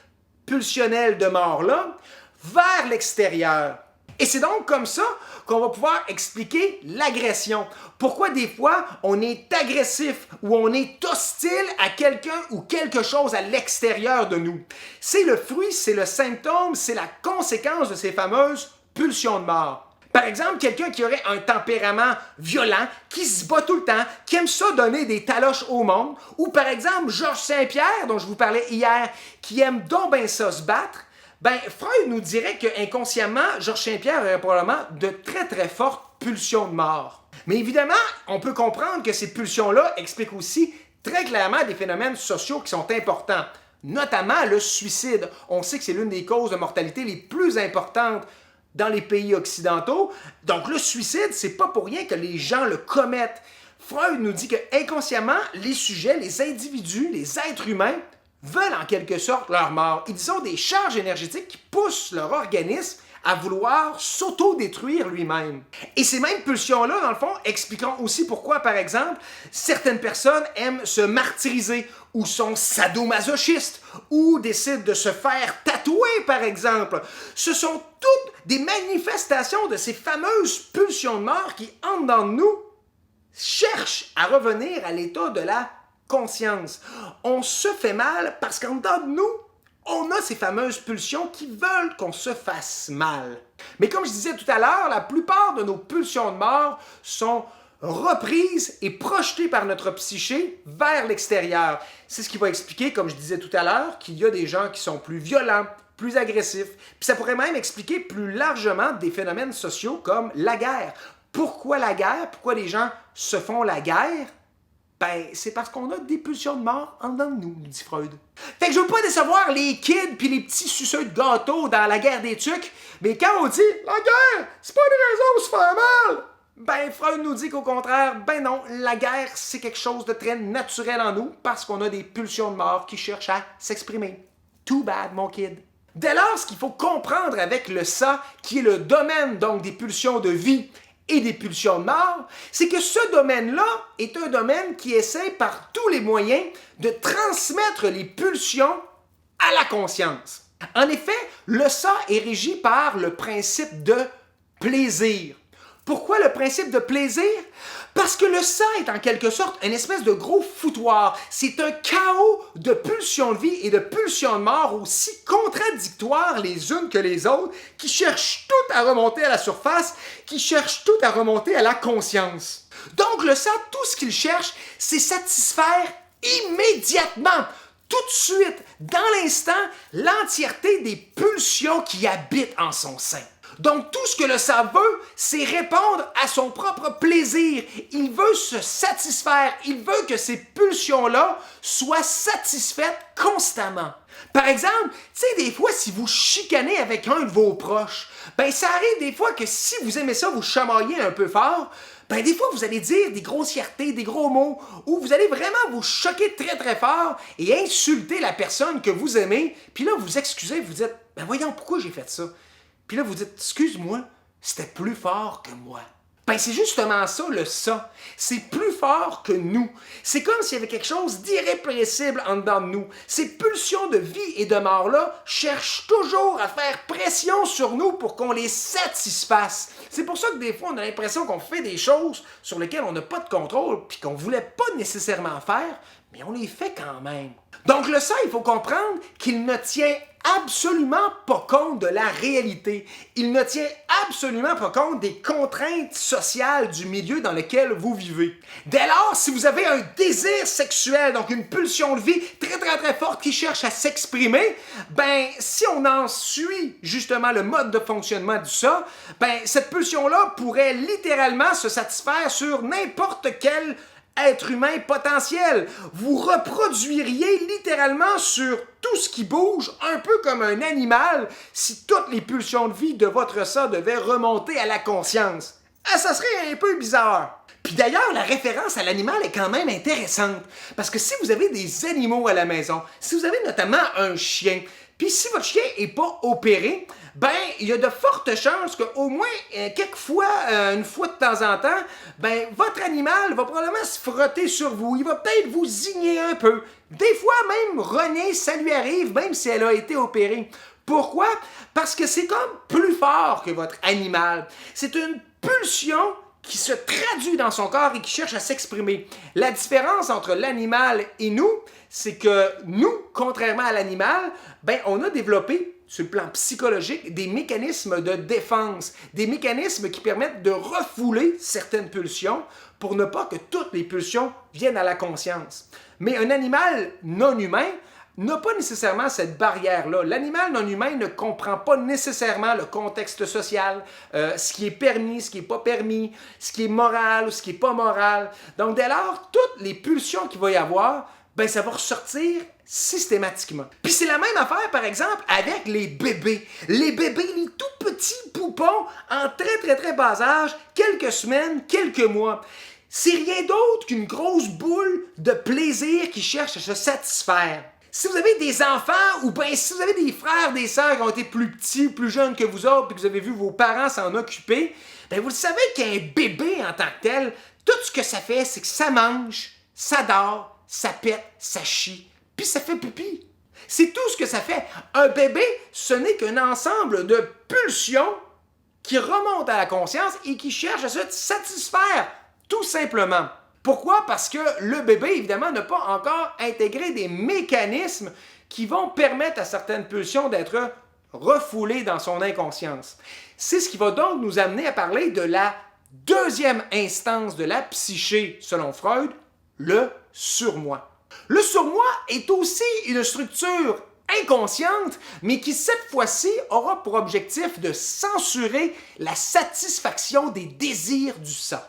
pulsionnelles de mort-là vers l'extérieur. Et c'est donc comme ça qu'on va pouvoir expliquer l'agression. Pourquoi des fois on est agressif ou on est hostile à quelqu'un ou quelque chose à l'extérieur de nous. C'est le fruit, c'est le symptôme, c'est la conséquence de ces fameuses pulsions de mort. Par exemple, quelqu'un qui aurait un tempérament violent, qui se bat tout le temps, qui aime ça donner des taloches au monde, ou par exemple Georges Saint-Pierre, dont je vous parlais hier, qui aime donc bien ça se battre, Freud nous dirait qu'inconsciemment, Georges Saint-Pierre aurait probablement de très très fortes pulsions de mort. Mais évidemment, on peut comprendre que ces pulsions-là expliquent aussi très clairement des phénomènes sociaux qui sont importants, notamment le suicide. On sait que c'est l'une des causes de mortalité les plus importantes dans les pays occidentaux. Donc le suicide, c'est pas pour rien que les gens le commettent. Freud nous dit que inconsciemment, les sujets, les individus, les êtres humains veulent en quelque sorte leur mort. Ils ont des charges énergétiques qui poussent leur organisme à vouloir s'auto-détruire lui-même. Et ces mêmes pulsions-là, dans le fond, expliqueront aussi pourquoi, par exemple, certaines personnes aiment se martyriser ou sont sadomasochistes ou décident de se faire tatouer, par exemple. Ce sont toutes des manifestations de ces fameuses pulsions de mort qui, en dedans de nous, cherchent à revenir à l'état de la conscience. On se fait mal parce qu'en dedans de nous, on a ces fameuses pulsions qui veulent qu'on se fasse mal. Mais comme je disais tout à l'heure, la plupart de nos pulsions de mort sont reprises et projetées par notre psyché vers l'extérieur. C'est ce qui va expliquer, comme je disais tout à l'heure, qu'il y a des gens qui sont plus violents, plus agressifs. Puis ça pourrait même expliquer plus largement des phénomènes sociaux comme la guerre. Pourquoi la guerre? Pourquoi les gens se font la guerre? Ben, c'est parce qu'on a des pulsions de mort en dedans de nous, nous dit Freud. Fait que je veux pas décevoir les kids puis les petits suceux de gâteau dans la guerre des tucs, mais quand on dit « La guerre, c'est pas une raison pour se faire mal », ben, Freud nous dit qu'au contraire, ben non, la guerre, c'est quelque chose de très naturel en nous parce qu'on a des pulsions de mort qui cherchent à s'exprimer. Too bad, mon kid. Dès lors, ce qu'il faut comprendre avec le ça, qui est le domaine donc des pulsions de vie et des pulsions de mort, c'est que ce domaine-là est un domaine qui essaie par tous les moyens de transmettre les pulsions à la conscience. En effet, le ça est régi par le principe de plaisir. Pourquoi le principe de plaisir? Parce que le ça est en quelque sorte une espèce de gros foutoir. C'est un chaos de pulsions de vie et de pulsions de mort aussi contradictoires les unes que les autres, qui cherchent toutes à remonter à la surface, qui cherchent toutes à remonter à la conscience. Donc le ça, tout ce qu'il cherche, c'est satisfaire immédiatement, tout de suite, dans l'instant, l'entièreté des pulsions qui habitent en son sein. Donc, tout ce que le ça veut, c'est répondre à son propre plaisir. Il veut se satisfaire. Il veut que ces pulsions-là soient satisfaites constamment. Par exemple, tu sais, des fois, si vous chicanez avec un de vos proches, ben ça arrive des fois que si vous aimez ça, vous chamaillez un peu fort, ben des fois, vous allez dire des grossièretés, des gros mots, ou vous allez vraiment vous choquer très, très fort et insulter la personne que vous aimez, puis là, vous excusez, vous dites, ben voyons, pourquoi j'ai fait ça? Puis là, vous dites, excuse-moi, c'était plus fort que moi. Ben, c'est justement ça, le ça. C'est plus fort que nous. C'est comme s'il y avait quelque chose d'irrépressible en dedans de nous. Ces pulsions de vie et de mort-là cherchent toujours à faire pression sur nous pour qu'on les satisfasse. C'est pour ça que des fois, on a l'impression qu'on fait des choses sur lesquelles on n'a pas de contrôle puis qu'on ne voulait pas nécessairement faire, mais on les fait quand même. Donc le ça, il faut comprendre qu'il ne tient absolument pas compte de la réalité. Il ne tient absolument pas compte des contraintes sociales du milieu dans lequel vous vivez. Dès lors, si vous avez un désir sexuel, donc une pulsion de vie très très très forte qui cherche à s'exprimer, ben si on en suit justement le mode de fonctionnement du ça, ben cette pulsion-là pourrait littéralement se satisfaire sur n'importe quel être humain potentiel. Vous reproduiriez littéralement sur tout ce qui bouge, un peu comme un animal, si toutes les pulsions de vie de votre ça devaient remonter à la conscience. Ah, ça serait un peu bizarre. Puis d'ailleurs, la référence à l'animal est quand même intéressante, parce que si vous avez des animaux à la maison, si vous avez notamment un chien, puis si votre chien n'est pas opéré, ben il y a de fortes chances qu'au moins quelquefois, une fois de temps en temps, ben votre animal va probablement se frotter sur vous. Il va peut-être vous zigner un peu. Des fois même, René, ça lui arrive, même si elle a été opérée. Pourquoi? Parce que c'est comme plus fort que votre animal. C'est une pulsion qui se traduit dans son corps et qui cherche à s'exprimer. La différence entre l'animal et nous, c'est que nous, contrairement à l'animal, ben on a développé sur le plan psychologique des mécanismes de défense, des mécanismes qui permettent de refouler certaines pulsions pour ne pas que toutes les pulsions viennent à la conscience. Mais un animal non humain n'a pas nécessairement cette barrière-là. L'animal non humain ne comprend pas nécessairement le contexte social, ce qui est permis, ce qui n'est pas permis, ce qui est moral ou ce qui n'est pas moral. Donc dès lors, toutes les pulsions qu'il va y avoir, ben ça va ressortir systématiquement. Puis c'est la même affaire, par exemple, avec les bébés. Les bébés, les tout petits poupons en très très très bas âge, quelques semaines, quelques mois. C'est rien d'autre qu'une grosse boule de plaisir qui cherche à se satisfaire. Si vous avez des enfants ou bien si vous avez des frères, des sœurs qui ont été plus petits, plus jeunes que vous autres, puis que vous avez vu vos parents s'en occuper, bien vous le savez qu'un bébé en tant que tel, tout ce que ça fait, c'est que ça mange, ça dort, ça pète, ça chie, puis ça fait pipi. C'est tout ce que ça fait. Un bébé, ce n'est qu'un ensemble de pulsions qui remontent à la conscience et qui cherchent à se satisfaire, tout simplement. Pourquoi? Parce que le bébé, évidemment, n'a pas encore intégré des mécanismes qui vont permettre à certaines pulsions d'être refoulées dans son inconscience. C'est ce qui va donc nous amener à parler de la deuxième instance de la psyché, selon Freud, le surmoi. Le surmoi est aussi une structure inconsciente, mais qui cette fois-ci aura pour objectif de censurer la satisfaction des désirs du ça.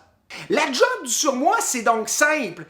La job du surmoi, c'est donc simple.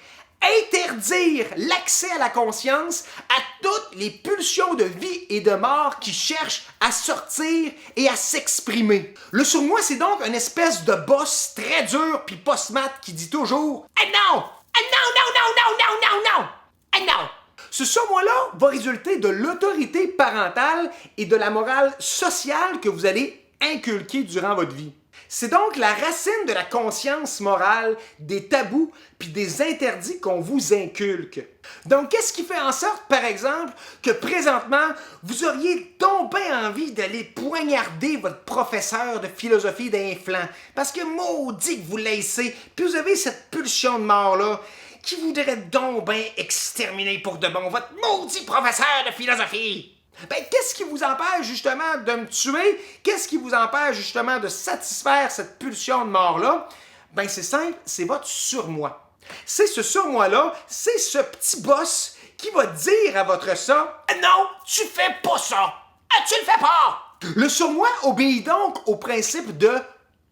interdire l'accès à la conscience à toutes les pulsions de vie et de mort qui cherchent à sortir et à s'exprimer. Le surmoi, c'est donc une espèce de boss très dur puis post-mat qui dit toujours « Ah non! Ah non, non, non, non, non, non, non! Ah non! » Ce surmoi-là va résulter de l'autorité parentale et de la morale sociale que vous allez inculquer durant votre vie. C'est donc la racine de la conscience morale, des tabous puis des interdits qu'on vous inculque. Donc, qu'est-ce qui fait en sorte, par exemple, que présentement, vous auriez donc bien envie d'aller poignarder votre professeur de philosophie d'un flanc? Parce que maudit que vous laissez, puis vous avez cette pulsion de mort-là, qui voudrait donc bien exterminer pour de bon votre maudit professeur de philosophie? Ben, qu'est-ce qui vous empêche justement de me tuer? Qu'est-ce qui vous empêche justement de satisfaire cette pulsion de mort-là? Ben, c'est simple, c'est votre surmoi. C'est ce surmoi-là, c'est ce petit boss qui va dire à votre ça « Non, tu fais pas ça! Ah, tu le fais pas! » Le surmoi obéit donc au principe de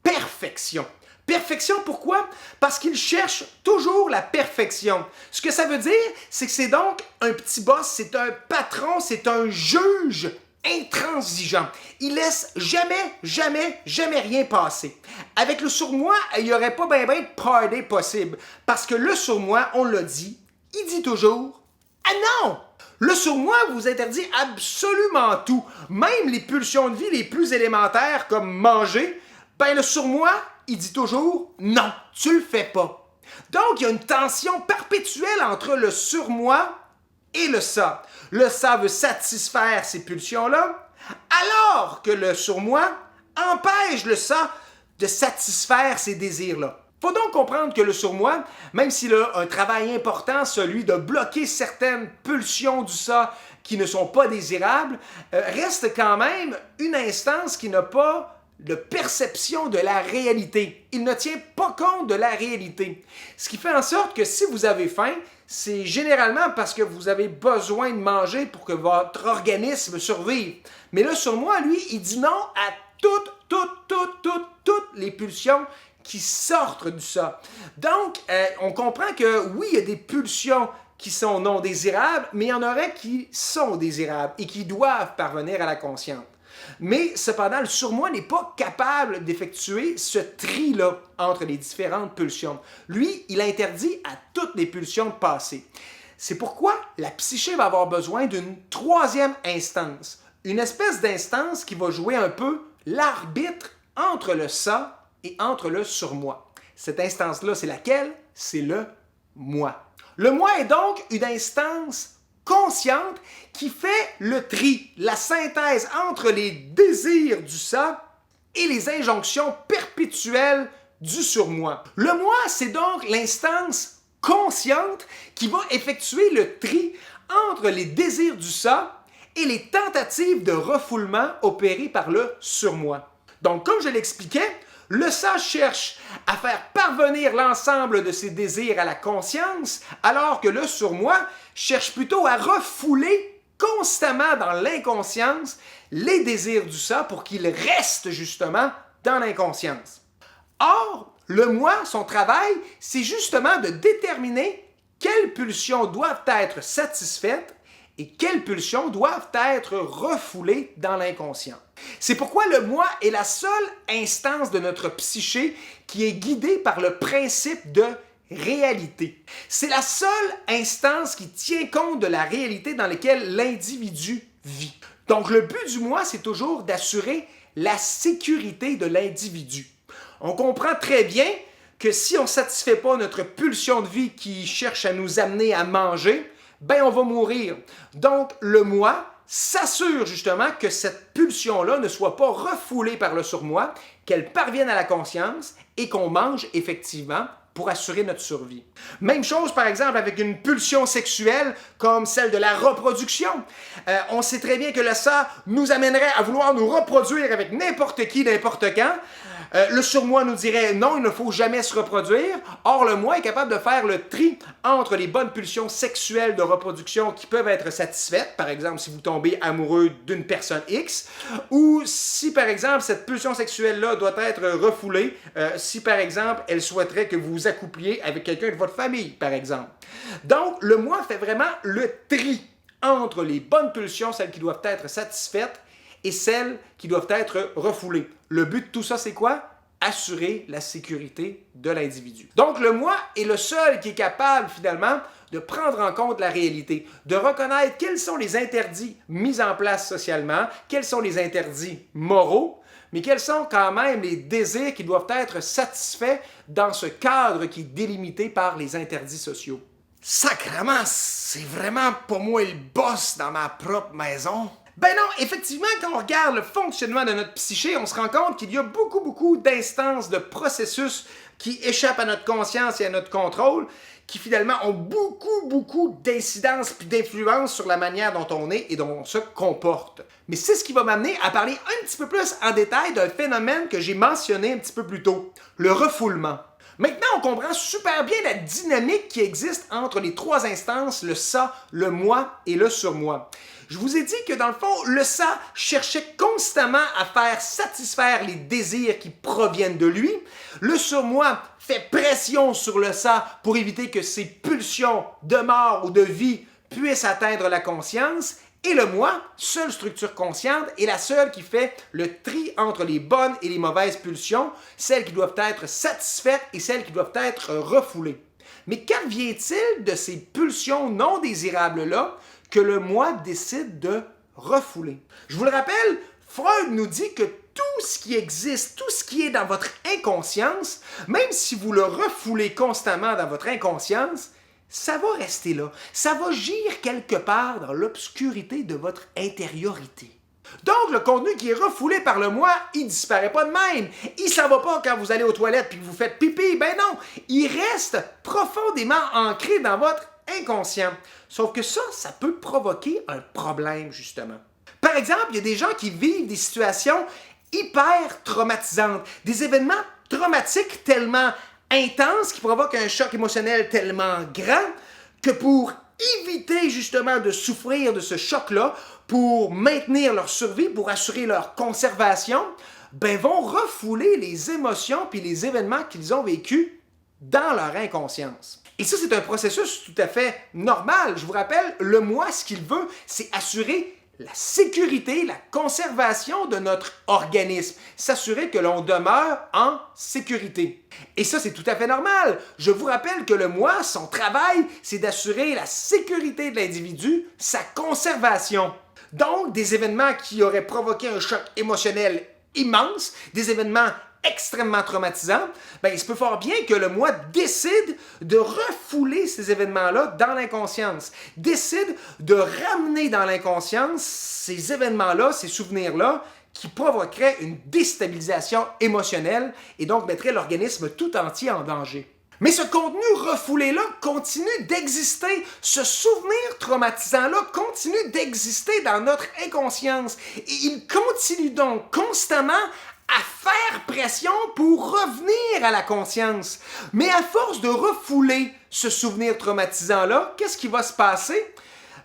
perfection. Perfection, pourquoi? Parce qu'il cherche toujours la perfection. Ce que ça veut dire, c'est que c'est donc un petit boss, c'est un patron, c'est un juge intransigeant. Il laisse jamais rien passer. Avec le surmoi, il n'y aurait pas ben de party possible. Parce que le surmoi, on l'a dit, il dit toujours « Ah non! » Le surmoi vous interdit absolument tout. Même les pulsions de vie les plus élémentaires comme manger, ben le surmoi, il dit toujours « Non, tu le fais pas ». Donc, il y a une tension perpétuelle entre le surmoi et le ça. Le ça veut satisfaire ces pulsions-là, alors que le surmoi empêche le ça de satisfaire ces désirs-là. Faut donc comprendre que le surmoi, même s'il a un travail important, celui de bloquer certaines pulsions du ça qui ne sont pas désirables, reste quand même une instance qui n'a pas de perception de la réalité. Il ne tient pas compte de la réalité. Ce qui fait en sorte que si vous avez faim, c'est généralement parce que vous avez besoin de manger pour que votre organisme survive. Mais le surmoi, lui, il dit non à toutes les pulsions qui sortent du ça. Donc, on comprend que oui, il y a des pulsions qui sont non désirables, mais il y en aurait qui sont désirables et qui doivent parvenir à la conscience. Mais cependant, le surmoi n'est pas capable d'effectuer ce tri-là entre les différentes pulsions. Lui, il interdit à toutes les pulsions de passer. C'est pourquoi la psyché va avoir besoin d'une troisième instance. Une espèce d'instance qui va jouer un peu l'arbitre entre le ça et entre le surmoi. Cette instance-là, c'est laquelle? C'est le moi. Le moi est donc une instance consciente qui fait le tri, la synthèse entre les désirs du ça et les injonctions perpétuelles du surmoi. Le moi, c'est donc l'instance consciente qui va effectuer le tri entre les désirs du ça et les tentatives de refoulement opérées par le surmoi. Donc, comme je l'expliquais, le ça cherche à faire parvenir l'ensemble de ses désirs à la conscience, alors que le surmoi cherche plutôt à refouler constamment dans l'inconscience les désirs du ça pour qu'ils restent justement dans l'inconscience. Or, le moi, son travail, c'est justement de déterminer quelles pulsions doivent être satisfaites et quelles pulsions doivent être refoulées dans l'inconscient. C'est pourquoi le moi est la seule instance de notre psyché qui est guidée par le principe de réalité. C'est la seule instance qui tient compte de la réalité dans laquelle l'individu vit. Donc le but du moi, c'est toujours d'assurer la sécurité de l'individu. On comprend très bien que si on ne satisfait pas notre pulsion de vie qui cherche à nous amener à manger, ben on va mourir. Donc le moi s'assure justement que cette pulsion-là ne soit pas refoulée par le surmoi, qu'elle parvienne à la conscience et qu'on mange effectivement pour assurer notre survie. Même chose, par exemple, avec une pulsion sexuelle comme celle de la reproduction. On sait très bien que le ça nous amènerait à vouloir nous reproduire avec n'importe qui, n'importe quand. Le surmoi nous dirait non, il ne faut jamais se reproduire. Or, le moi est capable de faire le tri entre les bonnes pulsions sexuelles de reproduction qui peuvent être satisfaites, par exemple si vous tombez amoureux d'une personne X, ou si par exemple cette pulsion sexuelle-là doit être refoulée, si par exemple elle souhaiterait que vous vous accoupliez avec quelqu'un de votre famille, par exemple. Donc, le moi fait vraiment le tri entre les bonnes pulsions, celles qui doivent être satisfaites, et celles qui doivent être refoulées. Le but de tout ça, c'est quoi? Assurer la sécurité de l'individu. Donc, le moi est le seul qui est capable, finalement, de prendre en compte la réalité, de reconnaître quels sont les interdits mis en place socialement, quels sont les interdits moraux, mais quels sont quand même les désirs qui doivent être satisfaits dans ce cadre qui est délimité par les interdits sociaux. Sacrement, c'est vraiment pour moi le boss dans ma propre maison. Ben non, effectivement, quand on regarde le fonctionnement de notre psyché, on se rend compte qu'il y a beaucoup d'instances, de processus qui échappent à notre conscience et à notre contrôle, qui finalement ont beaucoup d'incidences puis d'influences sur la manière dont on est et dont on se comporte. Mais c'est ce qui va m'amener à parler un petit peu plus en détail d'un phénomène que j'ai mentionné un petit peu plus tôt, le refoulement. Maintenant, on comprend super bien la dynamique qui existe entre les trois instances, le ça, le moi et le surmoi. Je vous ai dit que dans le fond, le ça cherchait constamment à faire satisfaire les désirs qui proviennent de lui. Le surmoi fait pression sur le ça pour éviter que ses pulsions de mort ou de vie puissent atteindre la conscience. Et le moi, seule structure consciente, est la seule qui fait le tri entre les bonnes et les mauvaises pulsions, celles qui doivent être satisfaites et celles qui doivent être refoulées. Mais qu'advient-il de ces pulsions non désirables-là que le moi décide de refouler? Je vous le rappelle, Freud nous dit que tout ce qui existe, tout ce qui est dans votre inconscience, même si vous le refoulez constamment dans votre inconscience, ça va rester là. Ça va gire quelque part dans l'obscurité de votre intériorité. Donc, le contenu qui est refoulé par le moi, il disparaît pas de même. Il s'en va pas quand vous allez aux toilettes et que vous faites pipi. Ben non, il reste profondément ancré dans votre inconscient. Sauf que ça peut provoquer un problème, justement. Par exemple, il y a des gens qui vivent des situations hyper traumatisantes, des événements traumatiques tellement intenses qui provoquent un choc émotionnel tellement grand que pour éviter justement de souffrir de ce choc-là, pour maintenir leur survie, pour assurer leur conservation, ben vont refouler les émotions puis les événements qu'ils ont vécus dans leur inconscience. Et ça, c'est un processus tout à fait normal. Je vous rappelle, le moi, ce qu'il veut, c'est assurer la sécurité, la conservation de notre organisme, s'assurer que l'on demeure en sécurité. Et ça, c'est tout à fait normal. Je vous rappelle que le moi, son travail, c'est d'assurer la sécurité de l'individu, sa conservation. Donc, des événements qui auraient provoqué un choc émotionnel immense, des événements extrêmement traumatisants, ben, il se peut fort bien que le moi décide de refouler ces événements-là dans l'inconscience, décide de ramener dans l'inconscience ces événements-là, ces souvenirs-là, qui provoqueraient une déstabilisation émotionnelle et donc mettraient l'organisme tout entier en danger. Mais ce contenu refoulé-là continue d'exister. Ce souvenir traumatisant-là continue d'exister dans notre inconscience. Et il continue donc constamment à faire pression pour revenir à la conscience. Mais à force de refouler ce souvenir traumatisant-là, qu'est-ce qui va se passer?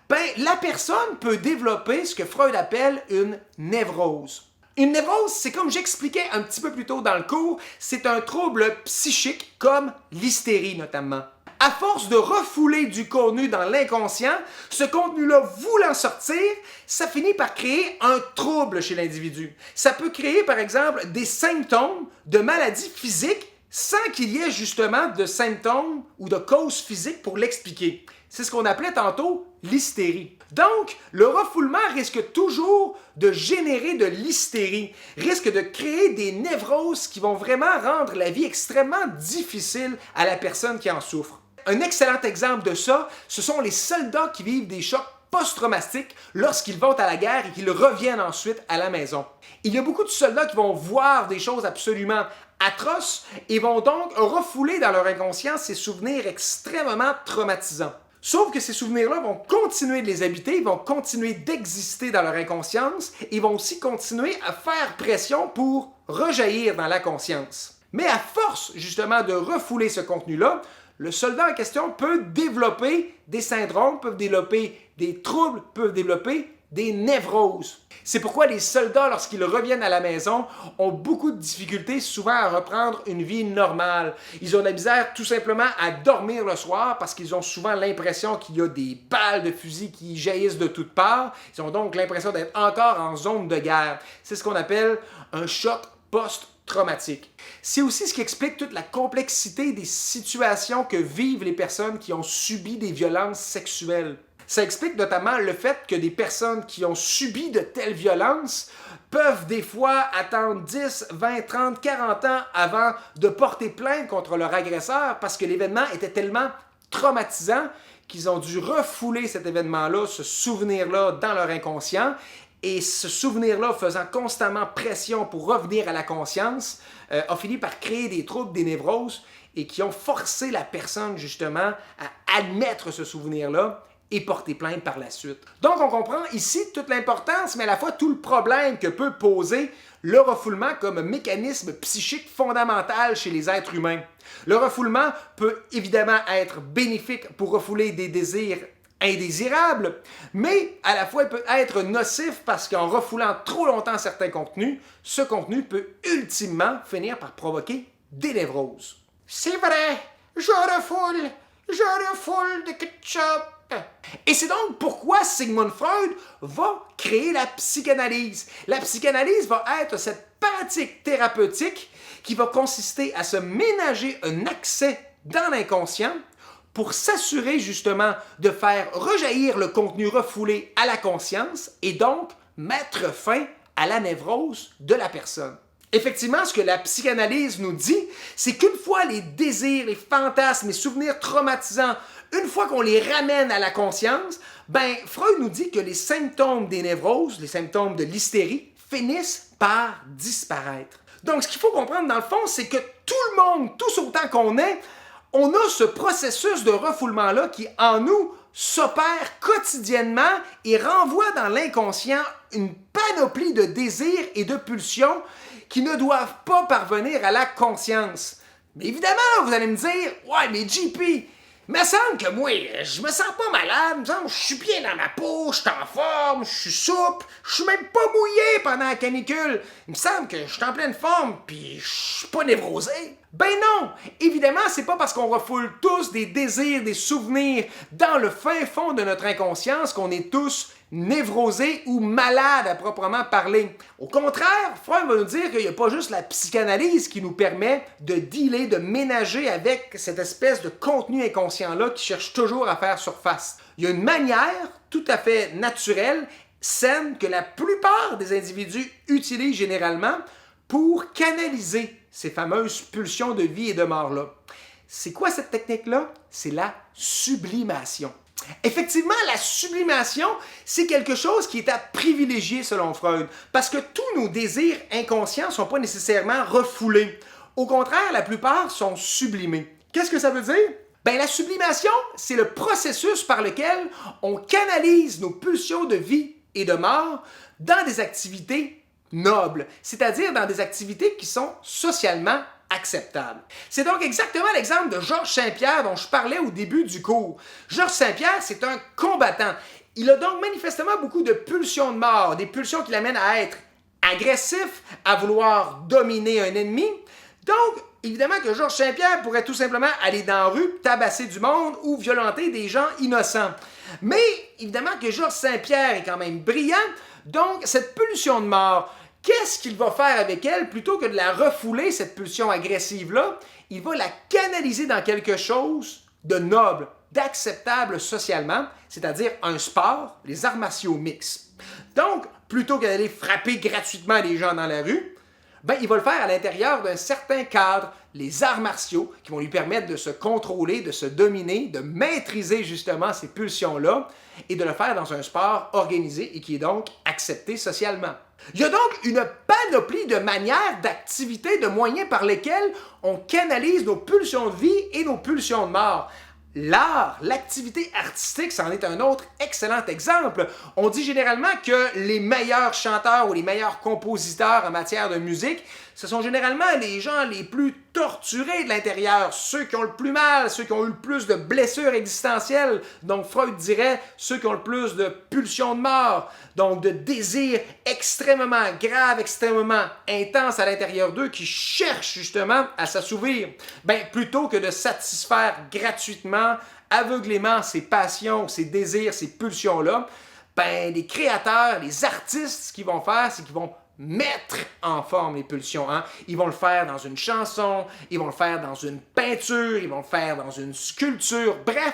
Ben, la personne peut développer ce que Freud appelle une névrose. Une névrose, c'est comme j'expliquais un petit peu plus tôt dans le cours, c'est un trouble psychique comme l'hystérie notamment. À force de refouler du contenu dans l'inconscient, ce contenu-là voulant sortir, ça finit par créer un trouble chez l'individu. Ça peut créer par exemple des symptômes de maladies physiques sans qu'il y ait justement de symptômes ou de causes physiques pour l'expliquer. C'est ce qu'on appelait tantôt l'hystérie. Donc, le refoulement risque toujours de générer de l'hystérie, risque de créer des névroses qui vont vraiment rendre la vie extrêmement difficile à la personne qui en souffre. Un excellent exemple de ça, ce sont les soldats qui vivent des chocs post-traumatiques lorsqu'ils vont à la guerre et qu'ils reviennent ensuite à la maison. Il y a beaucoup de soldats qui vont voir des choses absolument atroces et vont donc refouler dans leur inconscient ces souvenirs extrêmement traumatisants. Sauf que ces souvenirs-là vont continuer de les habiter, ils vont continuer d'exister dans leur inconscience, et ils vont aussi continuer à faire pression pour rejaillir dans la conscience. Mais à force justement de refouler ce contenu-là, le soldat en question peut développer des syndromes, peut développer des troubles, peut développer des névroses. C'est pourquoi les soldats, lorsqu'ils reviennent à la maison, ont beaucoup de difficultés souvent à reprendre une vie normale. Ils ont de la misère tout simplement à dormir le soir parce qu'ils ont souvent l'impression qu'il y a des balles de fusil qui jaillissent de toutes parts. Ils ont donc l'impression d'être encore en zone de guerre. C'est ce qu'on appelle un choc post-traumatique. C'est aussi ce qui explique toute la complexité des situations que vivent les personnes qui ont subi des violences sexuelles. Ça explique notamment le fait que des personnes qui ont subi de telles violences peuvent des fois attendre 10, 20, 30, 40 ans avant de porter plainte contre leur agresseur parce que l'événement était tellement traumatisant qu'ils ont dû refouler cet événement-là, ce souvenir-là dans leur inconscient. Et ce souvenir-là, faisant constamment pression pour revenir à la conscience, a fini par créer des troubles, des névroses, et qui ont forcé la personne justement à admettre ce souvenir-là et porter plainte par la suite. Donc, on comprend ici toute l'importance, mais à la fois tout le problème que peut poser le refoulement comme mécanisme psychique fondamental chez les êtres humains. Le refoulement peut évidemment être bénéfique pour refouler des désirs indésirables, mais à la fois il peut être nocif parce qu'en refoulant trop longtemps certains contenus, ce contenu peut ultimement finir par provoquer des névroses. C'est vrai, je refoule de ketchup. Et c'est donc pourquoi Sigmund Freud va créer la psychanalyse. La psychanalyse va être cette pratique thérapeutique qui va consister à se ménager un accès dans l'inconscient pour s'assurer justement de faire rejaillir le contenu refoulé à la conscience et donc mettre fin à la névrose de la personne. Effectivement, ce que la psychanalyse nous dit, c'est qu'une fois les désirs, les fantasmes, les souvenirs traumatisants, une fois qu'on les ramène à la conscience, Freud nous dit que les symptômes des névroses, les symptômes de l'hystérie, finissent par disparaître. Donc, ce qu'il faut comprendre dans le fond, c'est que tout le monde, tous autant qu'on est, on a ce processus de refoulement-là qui, en nous, s'opère quotidiennement et renvoie dans l'inconscient une panoplie de désirs et de pulsions qui ne doivent pas parvenir à la conscience. Mais évidemment, vous allez me dire, « Ouais, mais JP, il me semble que moi, je me sens pas malade, il me semble que je suis bien dans ma peau, je suis en forme, je suis souple, je suis même pas mouillé pendant la canicule. Il me semble que je suis en pleine forme, puis je suis pas névrosé. » Ben non! Évidemment, c'est pas parce qu'on refoule tous des désirs, des souvenirs dans le fin fond de notre inconscience qu'on est tous névrosés ou malades à proprement parler. Au contraire, Freud va nous dire qu'il n'y a pas juste la psychanalyse qui nous permet de dealer, de ménager avec cette espèce de contenu inconscient-là qui cherche toujours à faire surface. Il y a une manière tout à fait naturelle, saine, que la plupart des individus utilisent généralement pour canaliser ces fameuses pulsions de vie et de mort-là. C'est quoi cette technique-là? C'est la sublimation. Effectivement, la sublimation, c'est quelque chose qui est à privilégier selon Freud, parce que tous nos désirs inconscients ne sont pas nécessairement refoulés. Au contraire, la plupart sont sublimés. Qu'est-ce que ça veut dire? La sublimation, c'est le processus par lequel on canalise nos pulsions de vie et de mort dans des activités nobles, c'est-à-dire dans des activités qui sont socialement acceptables. C'est donc exactement l'exemple de Georges Saint-Pierre dont je parlais au début du cours. Georges Saint-Pierre, c'est un combattant. Il a donc manifestement beaucoup de pulsions de mort, des pulsions qui l'amènent à être agressif, à vouloir dominer un ennemi. Donc, évidemment que Georges Saint-Pierre pourrait tout simplement aller dans la rue, tabasser du monde ou violenter des gens innocents. Mais, évidemment que Georges Saint-Pierre est quand même brillant, donc cette pulsion de mort, qu'est-ce qu'il va faire avec elle plutôt que de la refouler, cette pulsion agressive-là? Il va la canaliser dans quelque chose de noble, d'acceptable socialement, c'est-à-dire un sport, les arts martiaux mixtes. Donc, plutôt que d'aller frapper gratuitement les gens dans la rue, il va le faire à l'intérieur d'un certain cadre, les arts martiaux, qui vont lui permettre de se contrôler, de se dominer, de maîtriser justement ces pulsions-là et de le faire dans un sport organisé et qui est donc accepté socialement. Il y a donc une panoplie de manières, d'activités, de moyens par lesquels on canalise nos pulsions de vie et nos pulsions de mort. L'art, l'activité artistique, c'en est un autre excellent exemple. On dit généralement que les meilleurs chanteurs ou les meilleurs compositeurs en matière de musique, ce sont généralement les gens les plus torturés de l'intérieur, ceux qui ont le plus mal, ceux qui ont eu le plus de blessures existentielles. Donc Freud dirait ceux qui ont le plus de pulsions de mort, donc de désirs extrêmement graves, extrêmement intenses à l'intérieur d'eux, qui cherchent justement à s'assouvir. Plutôt que de satisfaire gratuitement, aveuglément ces passions, ces désirs, ces pulsions-là, les créateurs, les artistes, ce qu'ils vont faire, c'est qu'ils vont mettre en forme les pulsions. Ils vont le faire dans une chanson, ils vont le faire dans une peinture, ils vont le faire dans une sculpture. Bref,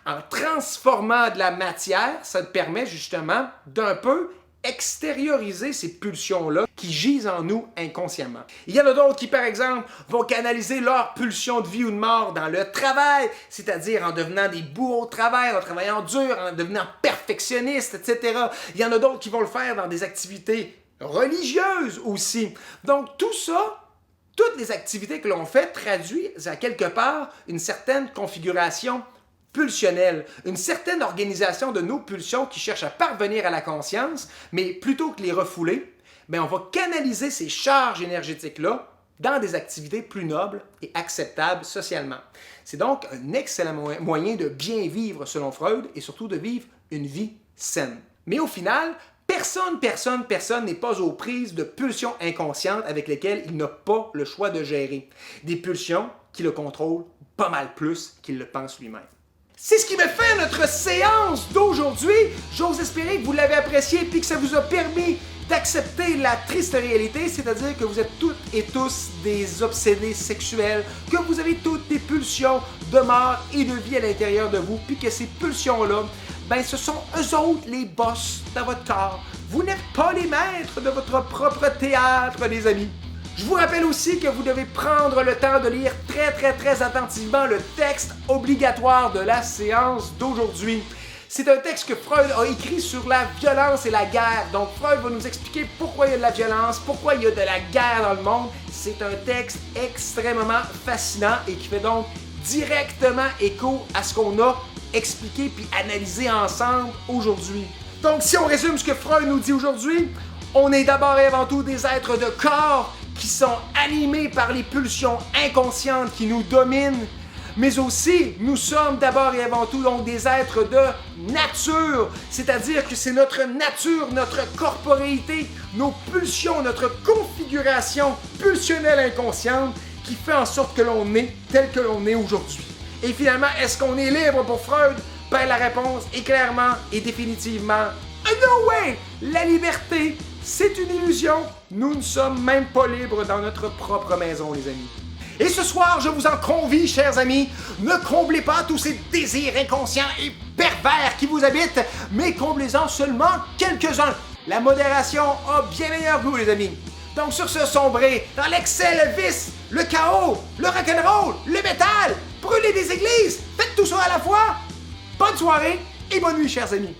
en transformant de la matière, ça te permet justement d'un peu extérioriser ces pulsions-là qui gisent en nous inconsciemment. Il y en a d'autres qui, par exemple, vont canaliser leurs pulsions de vie ou de mort dans le travail, c'est-à-dire en devenant des bourreaux de travail, en travaillant dur, en devenant perfectionnistes, etc. Il y en a d'autres qui vont le faire dans des activités religieuses aussi. Donc tout ça, toutes les activités que l'on fait traduisent à quelque part une certaine configuration pulsionnelle, une certaine organisation de nos pulsions qui cherchent à parvenir à la conscience, mais plutôt que les refouler, on va canaliser ces charges énergétiques-là dans des activités plus nobles et acceptables socialement. C'est donc un excellent moyen de bien vivre selon Freud et surtout de vivre une vie saine. Mais au final, personne n'est pas aux prises de pulsions inconscientes avec lesquelles il n'a pas le choix de gérer. Des pulsions qui le contrôlent pas mal plus qu'il le pense lui-même. C'est ce qui me fait notre séance d'aujourd'hui. J'ose espérer que vous l'avez apprécié et que ça vous a permis d'accepter la triste réalité, c'est-à-dire que vous êtes toutes et tous des obsédés sexuels, que vous avez toutes des pulsions de mort et de vie à l'intérieur de vous, puis que ces pulsions-là, ce sont eux autres les boss dans votre corps. Vous n'êtes pas les maîtres de votre propre théâtre, les amis. Je vous rappelle aussi que vous devez prendre le temps de lire très attentivement le texte obligatoire de la séance d'aujourd'hui. C'est un texte que Freud a écrit sur la violence et la guerre. Donc Freud va nous expliquer pourquoi il y a de la violence, pourquoi il y a de la guerre dans le monde. C'est un texte extrêmement fascinant et qui fait donc directement écho à ce qu'on a expliqué puis analysé ensemble aujourd'hui. Donc si on résume ce que Freud nous dit aujourd'hui, on est d'abord et avant tout des êtres de corps qui sont animés par les pulsions inconscientes qui nous dominent, mais aussi nous sommes d'abord et avant tout donc des êtres de nature, c'est-à-dire que c'est notre nature, notre corporéité, nos pulsions, notre configuration pulsionnelle inconsciente qui fait en sorte que l'on est tel que l'on est aujourd'hui. Et finalement, est-ce qu'on est libre pour Freud? La réponse est clairement et définitivement no way! La liberté, c'est une illusion. Nous ne sommes même pas libres dans notre propre maison, les amis. Et ce soir, je vous en convie, chers amis, ne comblez pas tous ces désirs inconscients et pervers qui vous habitent, mais comblez-en seulement quelques-uns. La modération a bien meilleur goût, les amis. Donc sur ce, sombrez dans l'excès, le vice, le chaos, le rock'n'roll, le métal, brûler des églises, faites tout ça à la fois. Bonne soirée et bonne nuit, chers amis.